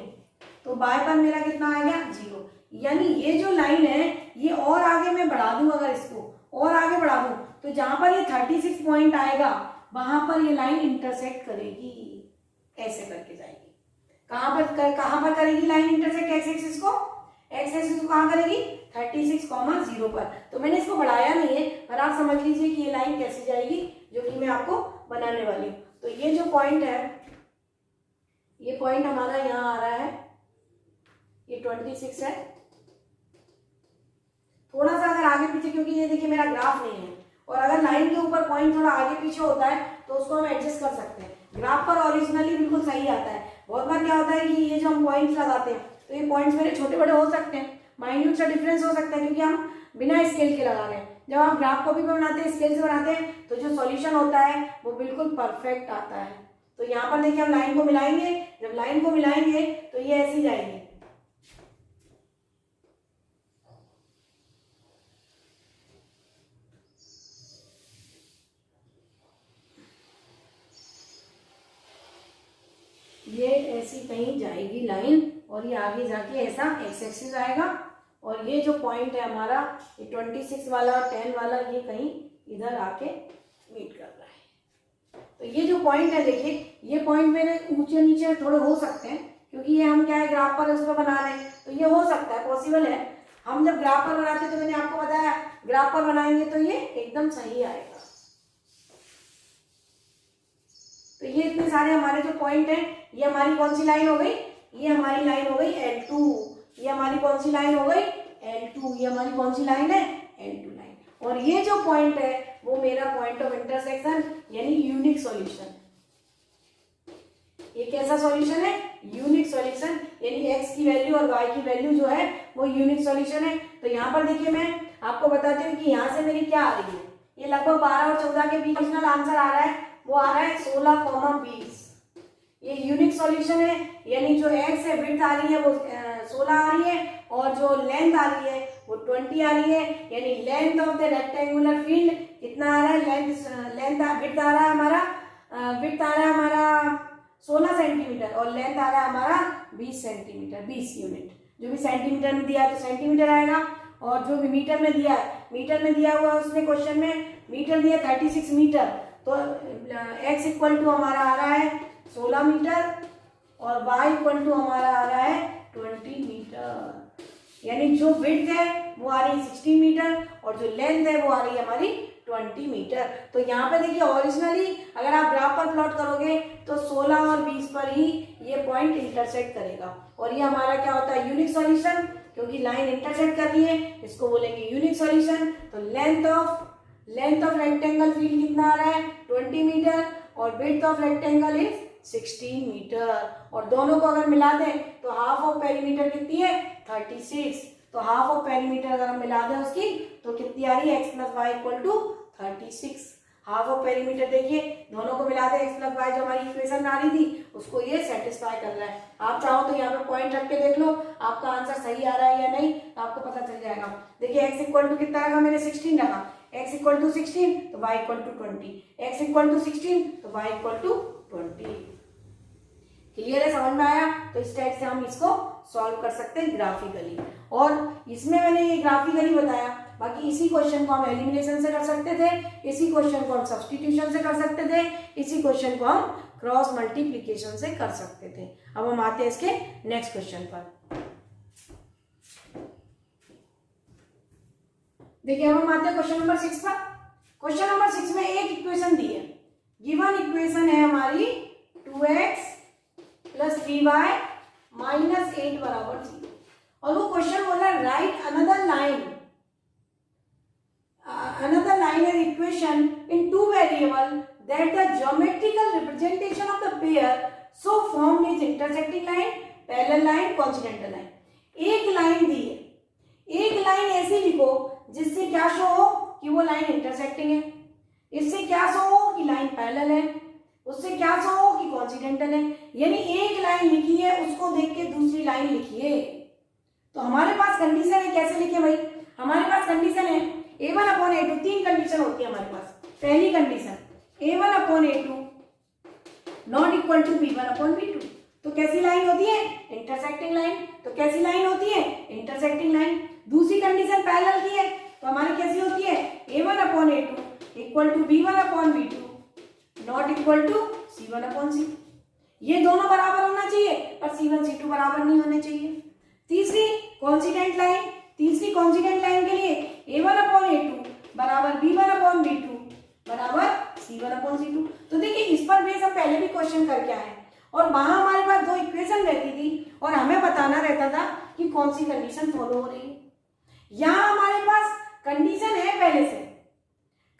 तो y पर मेरा कितना आएगा 0। यानी ये जो लाइन है ये और आगे मैं बढ़ा दूं, अगर इसको और आगे बढ़ा दूं तो जहां पर ये 36 पॉइंट आएगा वहां पर ये लाइन इंटरसेक्ट करेगी, ऐसे करके जाएगी। कहाँ पर करेगी लाइन इंटरसेक्ट एक्स एक्सिस को? एक्स एक्सिस को कहाँ करेगी? 36,0 पर। तो मैंने इसको बढ़ाया नहीं है, पर आप समझ लीजिए कि ये लाइन कैसी जाएगी जो कि मैं आपको बनाने वाली हूँ। तो ये जो पॉइंट है, ये पॉइंट हमारा यहाँ आ रहा है, ये 26 है। थोड़ा सा अगर आगे पीछे, क्योंकि ये देखिए मेरा ग्राफ नहीं है, और अगर लाइन के ऊपर पॉइंट थोड़ा आगे पीछे होता है तो उसको हम एडजस्ट कर सकते हैं। ग्राफ पर ओरिजिनली बिल्कुल सही आता है। बहुत बार क्या होता है कि ये जो हम पॉइंट्स लगाते हैं तो ये पॉइंट्स मेरे छोटे बड़े हो सकते हैं, माइन्यूट सा डिफरेंस हो सकता है, क्योंकि हम बिना स्केल के लगा रहे हैं। जब आप ग्राफ कॉपी पर बनाते हैं, स्केल से बनाते हैं, तो जो सॉल्यूशन होता है वो बिल्कुल परफेक्ट आता है। तो यहाँ पर देखिए हम लाइन को मिलाएंगे, जब लाइन को मिलाएंगे तो ये ऐसी जाएगी। ये ऐसी कहीं जाएगी लाइन, और ये आगे जाके ऐसा एक्स एक्सिस आएगा, और ये जो पॉइंट है हमारा, ये 26 वाला और 10 वाला, ये कहीं इधर आके मीट कर रहा है। तो ये जो पॉइंट है देखिए, ये पॉइंट मेरे ऊंचे नीचे थोड़े हो सकते हैं, क्योंकि ये हम क्या है ग्राफ पर उस पर बना रहे हैं, तो ये हो सकता है, पॉसिबल है। हम जब ग्राफ पर बनाते हैं तो मैंने आपको बताया ग्राफ पर बनाएंगे तो ये एकदम सही आएगा। तो ये इतने सारे हमारे जो पॉइंट हैं, ये हमारी कौन सी लाइन हो गई? ये हमारी लाइन हो गई L2। ये हमारी कौन सी लाइन हो गई? L2। ये हमारी कौन सी लाइन है? L2 line. और ये जो पॉइंट है वो मेरा पॉइंट ऑफ इंटरसेक्शन यानी यूनिक सॉल्यूशन। ये कैसा सॉल्यूशन है? यूनिक सॉल्यूशन, यानी x की वैल्यू और y की वैल्यू जो है वो यूनिक सॉल्यूशन है। तो यहाँ पर देखिए मैं आपको बताती हूँ कि यहाँ से मेरी क्या आ रही है। ये लगभग 12 और 14 के बीच ओरिजिनल आंसर आ रहा है, वो आ रहा है 16,20। ये यूनिक सॉल्यूशन है, यानी जो x है विड्थ आ रही है वो 16 आ रही है, और जो लेंथ आ रही है वो 20 आ रही है। यानी length of the rectangular field कितना आ रहा है? विड्थ आ रहा है हमारा 16 सेंटीमीटर, और लेंथ आ रहा है हमारा 20 सेंटीमीटर, 20 यूनिट। जो भी सेंटीमीटर में दिया है तो सेंटीमीटर आएगा, और जो भी मीटर में दिया है, मीटर में दिया हुआ है उसमें क्वेश्चन में मीटर दिया 36 मीटर, तो x इक्वल टू हमारा आ रहा है 16 मीटर, और y इक्वल टू हमारा आ रहा है 20 मीटर। यानी जो विड्थ है वो आ रही है 16 मीटर, और जो लेंथ है वो आ रही है हमारी 20 मीटर। तो यहाँ पे देखिए ओरिजिनली अगर आप ग्राफ पर प्लॉट करोगे तो 16 और 20 पर ही ये पॉइंट इंटरसेक्ट करेगा, और ये हमारा क्या होता है? यूनिक सॉल्यूशन, क्योंकि लाइन इंटरसेक्ट कर रही है, इसको बोलेंगे यूनिक सॉल्यूशन। तो लेंथ ऑफ रेक्टेंगल फील्ड कितना आ रहा है? 20 मीटर, और width of rectangle is 16 metre, और दोनों को अगर मिला दें तो हाफ ऑफ पेरीमीटर कितनी है? 36। तो हाफ ऑफ पेरीमीटर अगर हम मिला दें उसकी तो कितनी आ रही है? x plus Y equal to 36। Half of perimeter देखिए, दोनों को मिला दें x प्लस वाई, जो हमारी इक्वेशन आ रही थी उसको ये सेटिस्फाई कर रहा है। आप चाहो तो यहाँ पे पॉइंट रख के देख लो आपका आंसर सही आ रहा है या नहीं, तो आपको पता चल जाएगा। देखिए x इक्वल टू कितना रखा मैंने? 16 रखा। x इक्वल टू 16 तो y equal to 20, x equal to 16 तो y इक्वल टू 20। क्लियर है? समझ में आया? तो इस टाइप से हम इसको सॉल्व कर सकते हैं ग्राफिकली, और इसमें मैंने ये ग्राफिकली बताया। बाकी इसी क्वेश्चन को हम एलिमिनेशन से कर सकते थे, इसी क्वेश्चन को हम सब्स्टिट्यूशन से कर सकते थे, इसी क्वेश्चन को हम क्रॉस मल्टीप्लीकेशन से कर सकते थे। अब हम आते हैं इसके नेक्स्ट क्वेश्चन पर। देखिए अब हम आते हैं क्वेश्चन नंबर 6 पर। क्वेश्चन नंबर 6 में एक इक्वेशन दी है, गिवन इक्वेशन है हमारी 2x प्लस 3y माइनस 8 बराबर 0, और वो क्वेश्चन बोल रहा है write another line and equation in two variable that the geometrical representation of the pair so formed is intersecting line, parallel line, coincidental line. एक line दी है, एक लाइन ऐसी लिखो जिससे क्या शो हो कि वो लाइन इंटरसेक्टिंग है, इससे क्या शो हो कि लाइन पैरेलल है, उससे क्या शो हो कि कॉन्सिडेंटल है। यानी एक लाइन लिखी है, उसको देख के दूसरी लाइन लिखिए। तो हमारे पास कंडीशन है, कैसे लिखे भाई? हमारे पास कंडीशन है a1 अपॉन a2, 3 कंडीशन होती है हमारे पास। पहली condition a1 upon a2 not equal to b1 upon b2। तो कैसी लाइन होती है? Intersecting line. तो कैसी लाइन होती है? Intersecting line. दूसरी कंडीशन पैरेलल की है, तो हमारी कैसी होती है? a1 upon a2 equal to b1 upon b2 not equal to c1 upon c। ये दोनों बराबर होना चाहिए पर C1 C2 बराबर नहीं होने चाहिए। तीसरी कॉन्सिडेंट लाइन, तीसरी कॉन्सिडेंट लाइन के लिए A1/A2 बराबर B1/B2 बराबर C1/C2। तो देखिए इस पर बेस हम पहले भी क्वेश्चन करके आए और वहां हमारे पास दो इक्वेशन रहती थी और हमें बताना रहता था कि कौन सी कंडीशन फॉलो हो रही है। यहाँ हमारे पास कंडीशन है, पहले से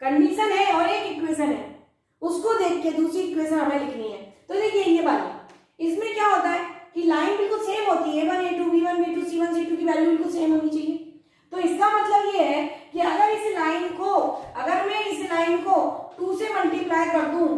कंडीशन है और एक इक्वेशन है, उसको देख के दूसरी इक्वेशन हमें लिखनी है। तो देखिए ये वाली, इसमें क्या होता है कि लाइन बिल्कुल सेम होती है, A1 A2 B1 B2 C1 C2 की वैल्यू बिल्कुल सेम होनी चाहिए। तो इसका मतलब ये है कि अगर मैं इस लाइन को 2 से मल्टीप्लाई कर दूं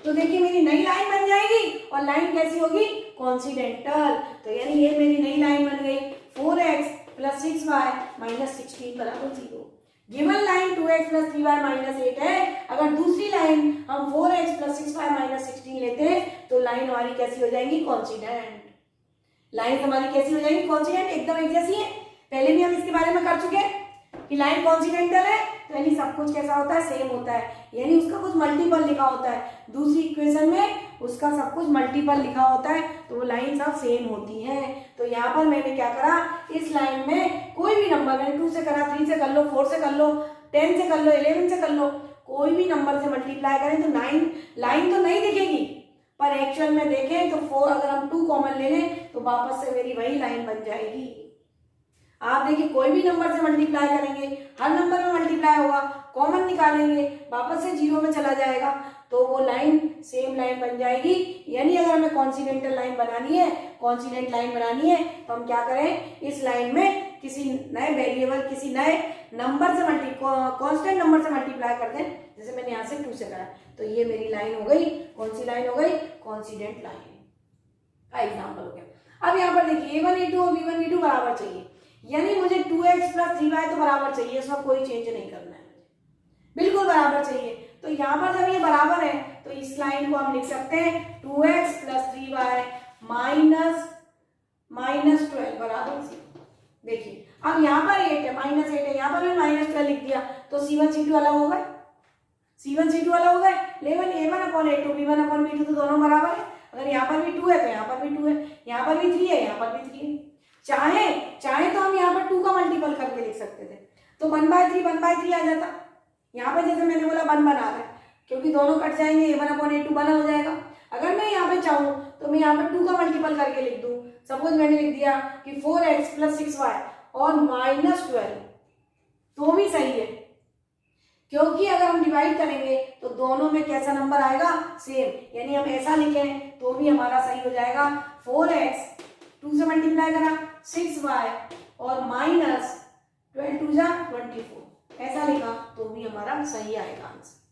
तो देखिए मेरी नई लाइन बन जाएगी और लाइन कैसी होगी, कॉन्सिडेंटल। तो यानी ये मेरी नई लाइन बन गई 4x + 6y - 16 बराबर 0। गिवन लाइन 2x + 3y - 8 है। अगर दूसरी लाइन हम 4x + 6y - 16 लेते तो लाइन हमारी कैसी हो जाएगी, कॉन्सिडेंट। लाइन हमारी कैसी हो जाएगी, कॉन्सिडेंट, एकदम एक जैसी है। पहले भी हम इसके बारे में कर चुके हैं कि लाइन कॉन्सिडेंटल है तो यानी सब कुछ कैसा होता है, सेम होता है, यानी उसका कुछ मल्टीपल लिखा होता है। दूसरी इक्वेशन में उसका सब कुछ मल्टीपल लिखा होता है तो वो लाइन सब सेम होती है। तो यहाँ पर मैंने क्या करा, इस लाइन में कोई भी नंबर, मैंने 2 से करा, 3 से कर लो, 4 से कर लो, 10 से कर लो, 11 से कर लो, कोई भी नंबर से मल्टीप्लाई करें तो लाइन तो नहीं दिखेगी पर एक्चुअल में देखें तो 4 अगर हम 2 कॉमन ले लें तो वापस से मेरी वही लाइन बन जाएगी। आप देखिए कोई भी नंबर से मल्टीप्लाई करेंगे, हर नंबर में मल्टीप्लाई होगा, कॉमन निकालेंगे, वापस से 0 में चला जाएगा तो वो लाइन सेम लाइन बन जाएगी। यानी अगर हमें कॉन्सिडेंटल लाइन बनानी है, कॉन्सिडेंट लाइन बनानी है तो हम क्या करें, इस लाइन में किसी नए वेरिएबल, किसी नए नंबर से कांस्टेंट नंबर से मल्टीप्लाई कर दें। जैसे मैंने यहाँ से 2 से करा तो ये मेरी लाइन हो गई, कौन सी लाइन हो गई, कॉन्सिडेंट लाइन का एग्जाम्पल हो गया। अब यहाँ पर देखिए A1 A2 और B1 B2 बराबर चाहिए, यानी मुझे 2x + 3y तो बराबर चाहिए, इसमें कोई चेंज नहीं करना है, बिल्कुल बराबर चाहिए। तो यहाँ पर जब ये बराबर है तो इस लाइन को हम लिख सकते हैं 2x + 3y - 12 बराबर 0। देखिए अब यहाँ पर 8 है, -8 है, यहाँ पर मैंने -12 लिख दिया तो C1 C2 अलग हो गए, C1 C2 अलग हो गए। लेकिन A1/A2 B1/B2 तो दोनों बराबर है। अगर यहाँ पर भी 2 है तो यहाँ पर भी 2 है, यहाँ पर भी 3 है, यहाँ पर भी 3 है। चाहे तो हम यहाँ पर 2 का मल्टीपल करके लिख सकते थे तो 1/3 आ जाता। यहाँ पर जैसे मैंने बोला 1 बना रहा है क्योंकि दोनों कट जाएंगे, A1/A2 बना हो जाएगा। अगर मैं यहाँ पे चाहूँ तो मैं यहाँ पर 2 का मल्टीपल करके लिख दूँ। सपोज मैंने लिख दिया कि 4x + 6y और -12 तो भी सही है, क्योंकि अगर हम डिवाइड करेंगे तो दोनों में कैसा नंबर आएगा, सेम। यानी हम ऐसा लिखें तो भी हमारा सही हो जाएगा। 4x 2 से मल्टीप्लाई करा, 6y और -12 2 जा 24, ऐसा लिखा तो भी हमारा सही आएगा आंसर।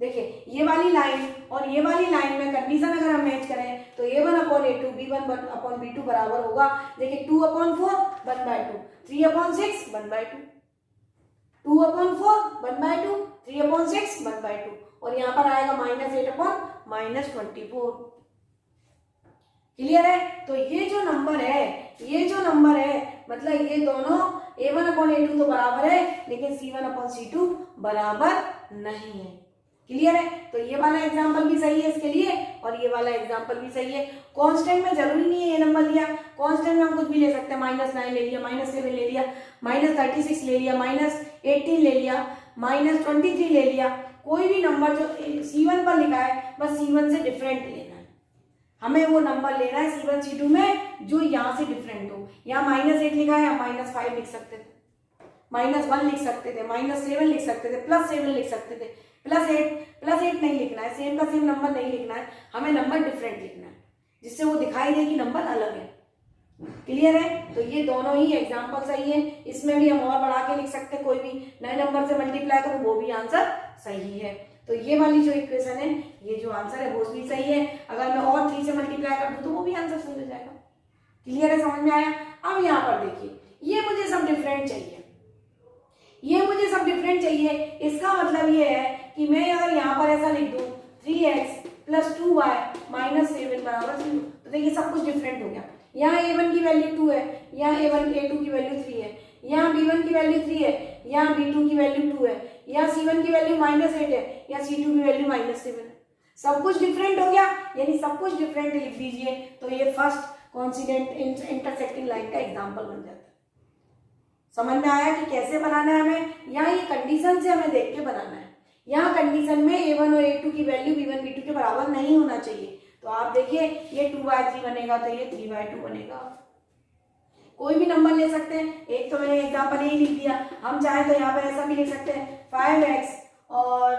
देखिए ये वाली लाइन और ये वाली लाइन में कंडीशन अगर हम मैच करें तो A1/A2 B1/B2 बराबर होगा। देखिए 2/4 1/2, 3/6 1/2, 2/4 1/2, 3/6 1/2 और यहाँ पर आएगा -8/-24। क्लियर है। तो ये जो नंबर है मतलब ये दोनों A1/A2 तो बराबर है लेकिन C1/C2 बराबर नहीं है। क्लियर है। तो ये वाला एग्जाम्पल भी सही है इसके लिए और ये वाला एग्जाम्पल भी सही है। कांस्टेंट में जरूरी नहीं है ये नंबर लिया, कांस्टेंट में हम कुछ भी ले सकते हैं, -9 ले लिया, -7 ले लिया, -36 ले लिया, -18 ले लिया, -23 ले लिया। कोई भी नंबर जो C1 पर लिखा है बस C1 से डिफरेंट लेना है, हमें वो नंबर लेना है C1 C2 में जो यहाँ से डिफरेंट हो। यहाँ -8 लिखा है, हम -5 लिख सकते थे, -1 लिख सकते थे, -7 लिख सकते थे, +7 लिख सकते थे, +8 नहीं लिखना है, सेम का सेम नंबर नहीं लिखना है, हमें नंबर डिफरेंट लिखना है जिससे वो दिखाई दे कि नंबर अलग है। क्लियर है। तो ये दोनों ही एग्जाम्पल सही है। इसमें भी हम और बढ़ा के लिख सकते हैं, कोई भी नए नंबर से मल्टीप्लाई करो वो भी आंसर सही है। तो ये वाली जो इक्वेशन है, ये जो आंसर है वो भी सही है। अगर मैं और 3 से मल्टीप्लाई कर दूं तो वो भी आंसर सही हो जाएगा। क्लियर है, समझ में आया। अब यहाँ पर देखिए ये मुझे सब डिफरेंट चाहिए, इसका मतलब ये है कि मैं अगर यहाँ पर ऐसा लिख दूं 3x + 2y - 7 बराबर 0 तो देखिए सब कुछ डिफरेंट हो गया। यहाँ A1 की वैल्यू 2 है, यहाँ A1 A2 की वैल्यू 3 है, यहाँ B1 की वैल्यू 3 है, यहाँ B2 की वैल्यू 2 है, यहाँ C1 की वैल्यू -8 है, यहाँ C2 की वैल्यू -7 है। सब कुछ डिफरेंट हो गया, यानी सब कुछ डिफरेंट लिख दीजिए, तो ये फर्स्ट कोइंसिडेंट इंटरसेक्टिंग लाइन का एग्जाम्पल बन जाता है। समझ में आया कि कैसे बनाना है हमें? यहाँ ये कंडीशन से हमें देख के बनाना है। यहाँ कंडीशन में A1 और A2 की वैल्यू B1 B2 के बराबर नहीं होना चाहिए, तो आप देखिए ये 2/3 बनेगा तो ये 3/2 बनेगा। कोई भी नंबर ले सकते हैं, एक तो मैंने एग्जाम्पल यही लिख दिया। हम चाहे तो यहाँ पर ऐसा भी लिख सकते हैं 5x और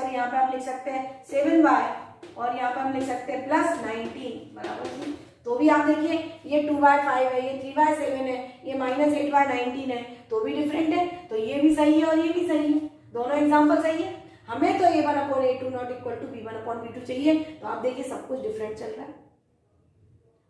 यहाँ पे हम लिख सकते हैं 7y और यहाँ पे हम लिख सकते हैं +19 बराबर, तो भी आप देखिए ये 2/5 है, ये 3/7 है, ये -8/19 है, तो भी डिफरेंट है, तो ये भी सही है और ये भी सही है, दोनों एग्जाम्पल सही है। हमें तो A1/A2 not equal to B1/B2 चाहिए, तो आप देखिए सब कुछ डिफरेंट चल रहा है।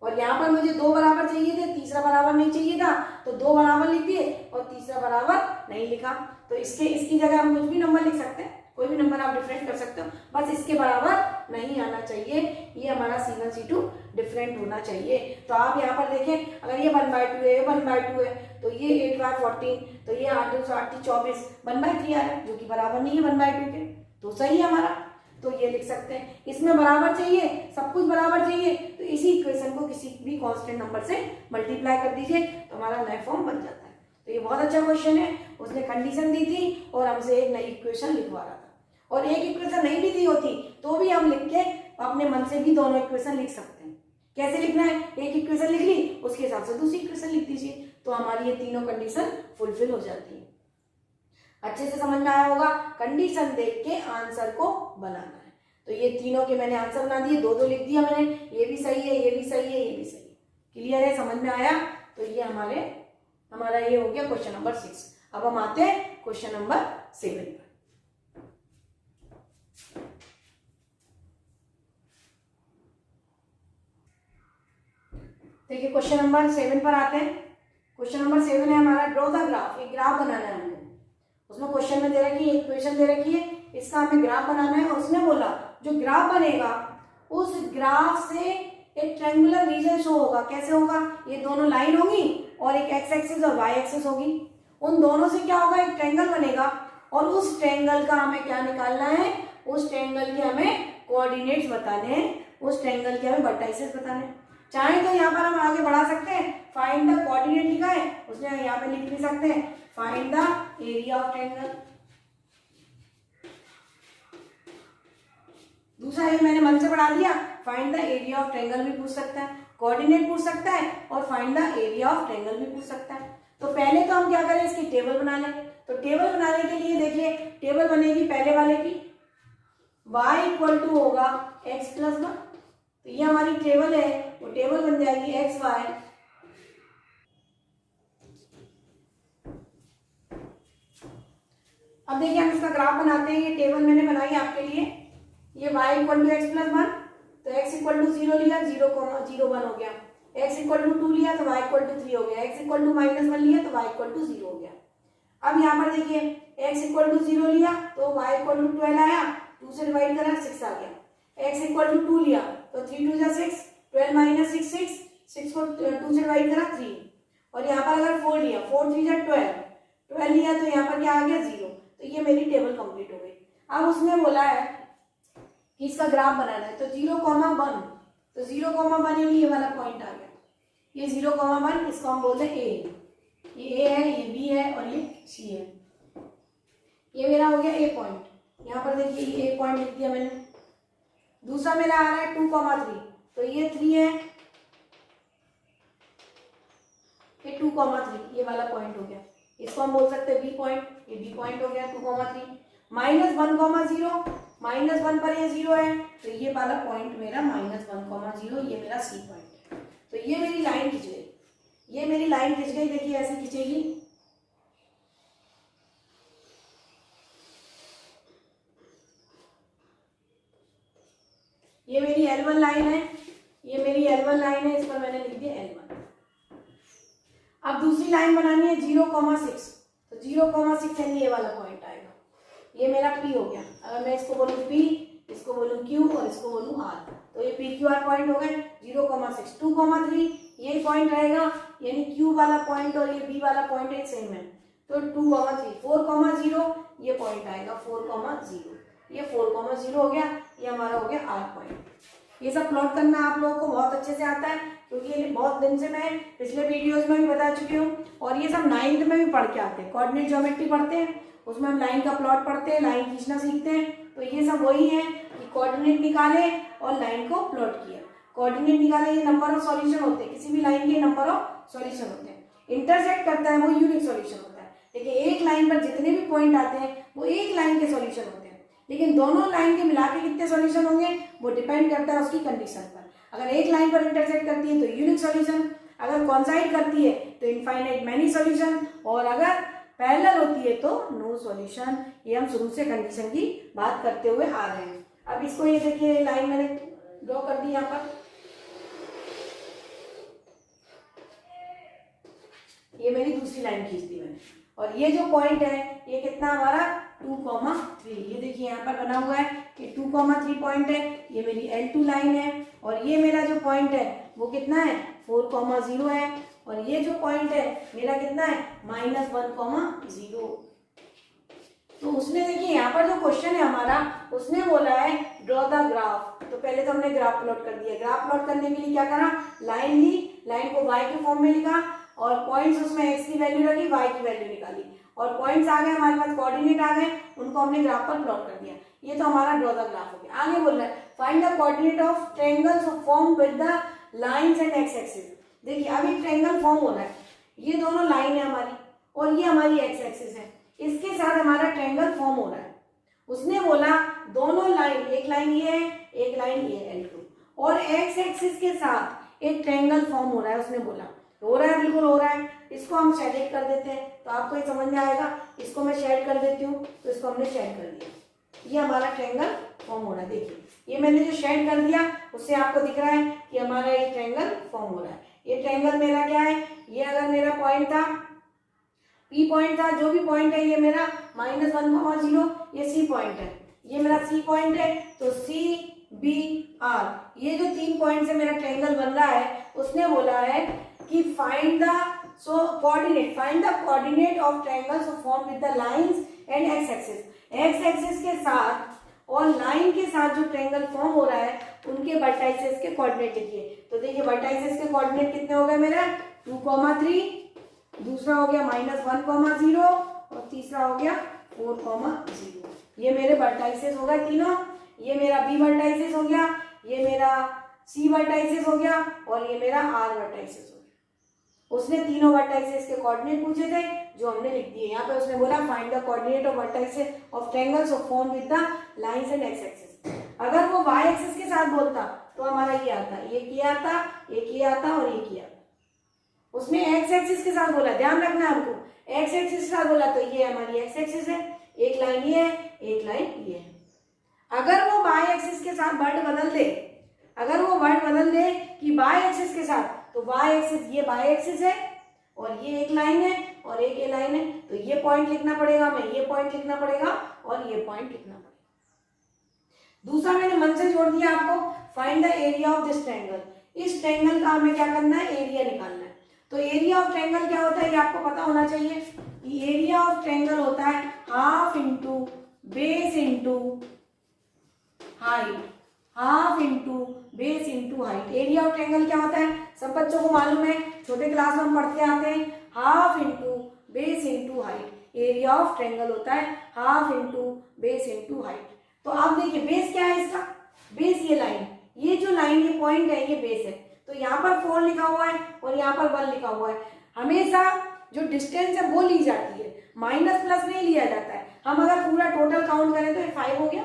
और यहाँ पर मुझे 2 बराबर चाहिए थे, तीसरा बराबर नहीं चाहिए था, तो 2 बराबर लिख दिए और तीसरा बराबर नहीं लिखा। तो इसकी जगह हम कुछ भी नंबर लिख सकते हैं, कोई भी नंबर आप डिफरेंट कर सकते हो, बस इसके बराबर नहीं आना चाहिए। ये हमारा C1 C2 डिफरेंट होना चाहिए। तो आप यहाँ पर देखें, अगर ये 1/2 है, ये 1/2 है, तो ये 8/14, तो ये 8 2 8 24 1/3 आ रहा है, जो कि बराबर नहीं है 1/2 के, तो सही है हमारा। तो ये लिख सकते हैं, इसमें बराबर चाहिए, सब कुछ बराबर चाहिए, तो इसी इक्वेशन को किसी भी कांस्टेंट नंबर से मल्टीप्लाई कर दीजिए, तो हमारा नया फॉर्म बन जाता है। तो ये बहुत अच्छा क्वेश्चन है। उसने कंडीशन दी थी और हमसे एक नई इक्वेशन लिखवा रहा था, और एक इक्वेशन नहीं भी दी होती तो भी हम लिख के अपने मन से भी दोनों इक्वेशन लिख सकते हैं। कैसे लिखना है? एक इक्वेशन लिख ली, उसके हिसाब से दूसरी इक्वेशन लिख दीजिए, तो हमारी ये तीनों कंडीशन फुलफिल हो जाती है। अच्छे से समझ में आया होगा। कंडीशन देख के आंसर को बनाना है। तो ये तीनों के मैंने आंसर बना दिए, 2-2 लिख दिया मैंने, ये भी सही है, ये भी सही है, ये भी सही है। क्लियर है? समझ में आया? तो ये हमारा ये हो गया क्वेश्चन नंबर 6। अब हम आते हैं क्वेश्चन नंबर 7 पर। देखिए क्वेश्चन नंबर 7 पर आते हैं। क्वेश्चन नंबर 7 है हमारा, ड्रॉ द ग्राफ। एक ग्राफ बनाना है हमको। उसमें क्वेश्चन में दे रखी है, इक्वेशन दे रखी है, इसका हमें ग्राफ बनाना है। और उसने बोला जो ग्राफ बनेगा उस ग्राफ से एक ट्रायंगुलर रीजन शो होगा। कैसे होगा? ये दोनों लाइन होगी और एक एक्स एक्सिस और वाई एक्सिस होगी। उन दोनों से क्या होगा? एक ट्रायंगल बनेगा, और उस ट्रायंगल का हमें क्या निकालना है? उस ट्रायंगल के हमें कोऑर्डिनेट्स बताने हैं, उस ट्रायंगल के हमें वर्टाइसेस बताने हैं। चाहे तो यहाँ पर हम आगे बढ़ा सकते हैं, फाइंड द कोऑर्डिनेट लिखा है, उसने यहाँ पे लिख भी सकते हैं find the area of triangle. दूसरा ये मैंने मन से बढ़ा दिया, find the area of triangle भी पूछ सकता है, कोऑर्डिनेट पूछ सकता है, और find the area of triangle भी पूछ सकता है। तो पहले तो हम क्या करें, इसकी टेबल बना लें। तो टेबल बनाने के लिए देखिए, टेबल बनेगी पहले वाले की, y इक्वल टू होगा x + 1। तो ये हमारी टेबल है, वो टेबल बन जाएगी x y। अब देखिए हम इसका ग्राफ बनाते हैं। ये टेबल मैंने बनाई आपके लिए। ये y इक्वल टू x + 1, तो x इक्वल टू 0 लिया, 0,01 हो गया। x इक्वल टू 2 लिया तो y इक्वल टू 3 हो गया। x इक्वल टू -1 लिया तो y इक्वल टू 0 हो गया। अब यहाँ पर देखिए x इक्वल टू 0 लिया तो y इक्वल टू 12 आया, 2 से डिवाइड करा 6 आ गया। x इक्वल टू 2 लिया तो 3 2 6, 12 - 6 6, 6 को 2 से डिवाइड करा 3। और यहाँ पर अगर 4 लिया, 4 3 12, 12 लिया तो यहाँ पर क्या आ गया 0। तो ये मेरी टेबल कंप्लीट हो गई। अब उसने बोला है कि इसका ग्राफ बनाना है, तो 0,1, तो 0,1 यानी ये वाला पॉइंट आ गया। ये 0,1 इसको हम बोलते हैं ए। ये A है, ये B है और ये C है। ये मेरा हो गया A पॉइंट। यहाँ पर देखिए ये A पॉइंट लिख दिया मैंने। दूसरा मेरा आ रहा है 2,3, तो ये 3 है, ये 2,3 ये वाला पॉइंट हो गया। इसको हम बोल सकते हैं B पॉइंट। ये B पॉइंट हो गया 2,3। -1,0, -1 पर ये 0 है, तो ये वाला पॉइंट मेरा -1,0, ये मेरा C पॉइंट है। तो ये मेरी लाइन खिंच गई, ये मेरी लाइन खिंच गई। देखिए ऐसे खिंचेगी, ये मेरी L1 लाइन है, ये मेरी L1 लाइन है, इस पर मैंने लिख दिया L1। अब दूसरी लाइन बनानी है 0,6, तो 0,6 यानी ये वाला पॉइंट आएगा। ये मेरा P हो गया। अगर मैं इसको बोलूँ P, इसको बोलूँ Q और इसको बोलूँ R, तो ये PQR पॉइंट हो गए। 0,6, 2,3 ये पॉइंट रहेगा, यानी Q वाला पॉइंट और ये B वाला पॉइंट एक सेम है, तो 2,3 4,0 ये पॉइंट आएगा 4,0, ये 4,0 हो गया, ये हमारा हो गया R पॉइंट। ये सब प्लॉट करना आप लोगों को बहुत अच्छे से आता है, क्योंकि ये बहुत दिन से मैं पिछले वीडियोस में भी बता चुकी हूँ, और ये सब 9th में भी पढ़ के आते हैं। कोऑर्डिनेट ज्योमेट्री पढ़ते हैं, उसमें हम लाइन का प्लॉट पढ़ते हैं, लाइन खींचना सीखते हैं। तो ये सब वही है कि कोऑर्डिनेट निकाले और लाइन को प्लॉट किया। कोऑर्डिनेट निकाले, ये नंबर ऑफ सॉल्यूशन होते हैं, किसी भी लाइन के नंबर ऑफ सॉल्यूशन होते हैं। इंटरसेक्ट करता है वो यूनिक सॉल्यूशन होता है, लेकिन एक लाइन पर जितने भी पॉइंट आते हैं वो एक लाइन के सॉल्यूशन होते हैं, लेकिन दोनों लाइन के मिला के कितने सॉल्यूशन होंगे वो डिपेंड करता है उसकी कंडीशन पर। अगर एक लाइन पर इंटरसेक्ट करती है तो यूनिक सॉल्यूशन, अगर कॉन्साइड करती है तो इनफाइनाइट मैनी सॉल्यूशन, और अगर पैरेलल होती है तो नो सॉल्यूशन। ये हम शुरू से कंडीशन की बात करते हुए आ रहे हैं। अब इसको ये देखिए, लाइन मैंने ड्रॉ कर दी यहाँ पर, ये मेरी दूसरी लाइन खींच दी मैंने, और ये जो पॉइंट है ये कितना हमारा 2,3, ये देखिए यहाँ पर बना हुआ है कि 2,3 पॉइंट है, ये मेरी L2 लाइन है, और ये मेरा जो पॉइंट है वो कितना है 4,0 है, और ये जो पॉइंट है मेरा कितना है -1,0। तो उसने देखिए यहाँ पर जो क्वेश्चन है हमारा, उसने बोला है ड्रॉ द ग्राफ। तो पहले तो हमने ग्राफ प्लॉट कर दिया। ग्राफ प्लॉट करने के लिए क्या करा, लाइन ली, लाइन को y के फॉर्म में लिखा, और पॉइंट्स उसमें x की वैल्यू रखी, y की वैल्यू निकाली, और पॉइंट्स आ गए हमारे पास, कोऑर्डिनेट आ गए, उनको हमने ग्राफ पर प्लॉट कर दिया। ये तो हमारा ड्रॉ द ग्राफ हो गया। आगे बोल रहा है find the coordinate of triangles form with the lines and x axis. देखिए अब एक ट्रायंगल फॉर्म हो रहा है, ये दोनों लाइन है हमारी और ये हमारी x एक्सिस है, इसके साथ हमारा ट्रायंगल फॉर्म हो रहा है। उसने बोला दोनों लाइन, एक लाइन ये है, एक लाइन ये है L2, और x एक्सिस के साथ एक ट्रायंगल फॉर्म हो रहा है। उसने बोला हो रहा है, बिल्कुल हो रहा है। इसको हम शेड कर देते हैं तो आपको ये समझ में आएगा। इसको मैं शेड कर देती हूँ, तो इसको हमने शेड कर दिया, ये हमारा ट्रायंगल फॉर्म हो रहा है। देखिए ये मैंने जो शेड कर दिया उससे आपको दिख रहा है कि हमारा ये ट्रायंगल फॉर्म हो रहा है। ये ट्रायंगल मेरा क्या है, ये अगर मेरा पॉइंट था P पॉइंट था, जो भी पॉइंट है ये मेरा -1,0, ये C पॉइंट है, ये मेरा C पॉइंट है, तो C B R, ये जो 3 पॉइंट से मेरा ट्रायंगल बन रहा है। उसने बोला है कि find the coordinate of triangles form with the lines and x axis. x axis के साथ और लाइन के साथ जो ट्रायंगल फॉर्म हो रहा है उनके वर्टाइसेस के कोऑर्डिनेट लिखिए। तो देखिए वर्टाइसेस के कोऑर्डिनेट कितने हो गए मेरा 2,3, दूसरा हो गया -1,0, और तीसरा हो गया 4,0। ये मेरे वर्टाइसेस हो गए तीनों। ये मेरा B वर्टाइसेस हो गया, ये मेरा C वर्टाइसेस हो गया, और ये मेरा R वर्टाइसेस हो गया। उसने तीनों वर्टाइसेस के कोऑर्डिनेट पूछे थे जो हमने लिख दिए। यहाँ पे उसने बोला find the coordinate of vertices of triangles of form with the lines and x axis. अगर वो y एक्सिस के साथ बोलता तो हमारा ये आता, ये किया आता, ये किया आता और ये किया। उसने x एक्सिस के साथ बोला, ध्यान रखना हमको, x एक्सिस के साथ बोला तो ये हमारी x एक्सिस है, एक लाइन ये है, एक लाइन ये है। अगर वो y एक्सिस के साथ वर्ड बदल दे, अगर वो वर्ड बदल दे कि y एक्सिस के साथ, तो y एक्सिस, ये y एक्सिस है और ये एक लाइन है और एक ये लाइन है, तो ये पॉइंट लिखना पड़ेगा हमें, ये पॉइंट लिखना पड़ेगा और ये पॉइंट लिखना पड़ेगा। दूसरा मैंने मन से जोड़ दिया आपको, find the area of this triangle. इस ट्रायंगल का हमें क्या करना है, एरिया निकालना है। तो एरिया ऑफ ट्रायंगल क्या होता है ये आपको पता होना चाहिए कि एरिया ऑफ ट्रायंगल होता है half into base into height, half into base into height. Area of triangle क्या होता है सब बच्चों को मालूम है, छोटे क्लास में हम पढ़ते आते हैं, half into base into height. Area of triangle होता है half into base into height. तो आप देखिए बेस क्या है इसका, बेस ये लाइन, ये जो लाइन ये पॉइंट है ये बेस है। तो यहाँ पर 4 लिखा हुआ है और यहाँ पर 1 लिखा हुआ है। हमेशा जो डिस्टेंस है वो ली जाती है, माइनस प्लस नहीं लिया जाता है। हम अगर पूरा टोटल काउंट करें तो ये 5 हो गया,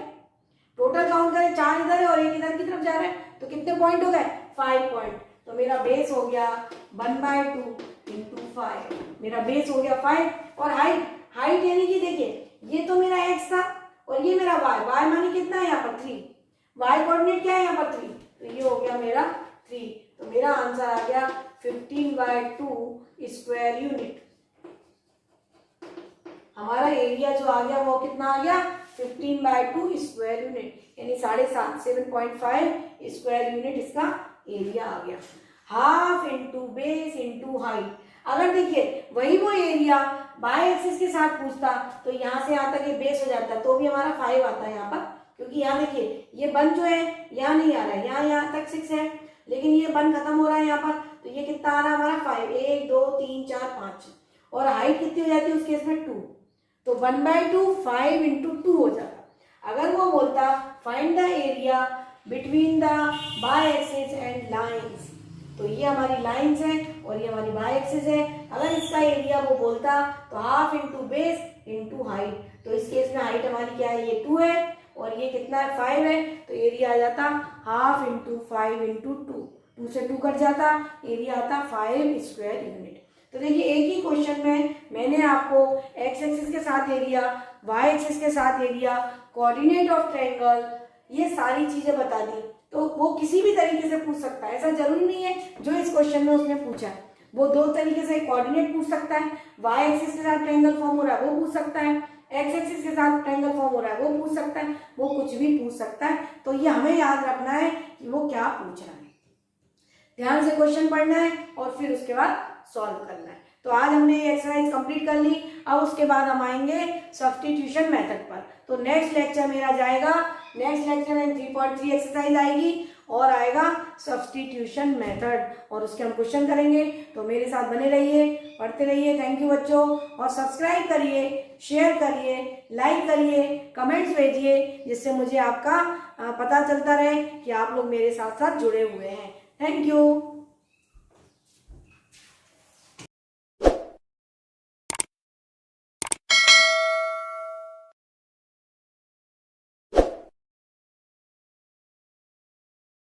टोटल काउंट करें 4 इधर है और 1 इधर की तरफ जा रहा है, तो कितने पॉइंट हो गए 5 पॉइंट। तो मेरा बेस हो गया 1/2 इंटू 5, मेरा बेस हो गया 5। और हाइट, हाइट यानी कि देखिए ये तो मेरा x था और ये मेरा y, y मानी कितना है यहाँ पर 3, y कोऑर्डिनेट क्या है यहाँ पर 3, तो ये हो गया मेरा 3। तो मेरा आंसर आ गया 15/2 स्क्वायर यूनिट। हमारा एरिया जो आ गया वो कितना आ गया 15/2 स्क्वायर यूनिट, यानी 7.5 स्क्वायर यूनिट इसका एरिया आ गया। Half into base into height. अगर देखिए वही वो एरिया बाय एक्सिस के साथ पूछता तो यहाँ से यहाँ तक ये बेस हो जाता, तो भी हमारा 5 आता है यहाँ पर, क्योंकि यहाँ देखिए ये बन जो है यहाँ नहीं आ रहा है, यहाँ तक 6 है, लेकिन ये बन खत्म हो रहा है यहाँ पर, तो ये कितना आ रहा है हमारा 5, 1 2 3 4 5, और हाइट कितनी हो जाती है उस केस में 2, तो 1/2 5 इंटू 2 हो जाता। अगर वो बोलता find the area between the Y axis and lines, तो ये हमारी लाइन्स है और ये हमारी बाय एक्सिस है, अगर इसका एरिया वो बोलता तो half into base into height, तो इस केस में हाइट हमारी क्या है, ये 2 है और ये कितना है 5 है, तो एरिया आ जाता हाफ इंटू 5 इंटू 2 से 2 कट जाता, एरिया आता 5 स्क्वायर यूनिट। तो देखिए एक ही क्वेश्चन में मैंने आपको एक्स एक्सिस के साथ एरिया, वाई एक्सिस के साथ एरिया, कोऑर्डिनेट ऑफ ट्रायंगल, ये सारी चीजें बता दी, तो वो किसी भी तरीके से पूछ सकता है, ऐसा जरूरी नहीं है जो इस क्वेश्चन में उसने पूछा है, वो 2 तरीके से कोऑर्डिनेट पूछ सकता है, वाई एक्सिस के साथ ट्रायंगल फॉर्म हो रहा है वो पूछ सकता है, एक्स एक्सिस के साथ ट्रायंगल फॉर्म हो रहा है वो पूछ सकता है, वो कुछ भी पूछ सकता है, तो ये हमें याद रखना है कि वो क्या पूछ रहा है, ध्यान से क्वेश्चन पढ़ना है और फिर उसके बाद सॉल्व करना है। तो आज हमने ये एक्सरसाइज कंप्लीट कर ली, अब उसके बाद हम आएंगे सब्स्टिट्यूशन मेथड पर। तो नेक्स्ट लेक्चर मेरा जाएगा, नेक्स्ट लेक्चर में 3.3 एक्सरसाइज आएगी और आएगा सब्स्टिट्यूशन मेथड, और उसके हम क्वेश्चन करेंगे। तो मेरे साथ बने रहिए, पढ़ते रहिए। थैंक यू बच्चों, और सब्सक्राइब करिए, शेयर करिए, लाइक करिए, कमेंट्स भेजिए, जिससे मुझे आपका पता चलता रहे कि आप लोग मेरे साथ साथ जुड़े हुए हैं। Thank you.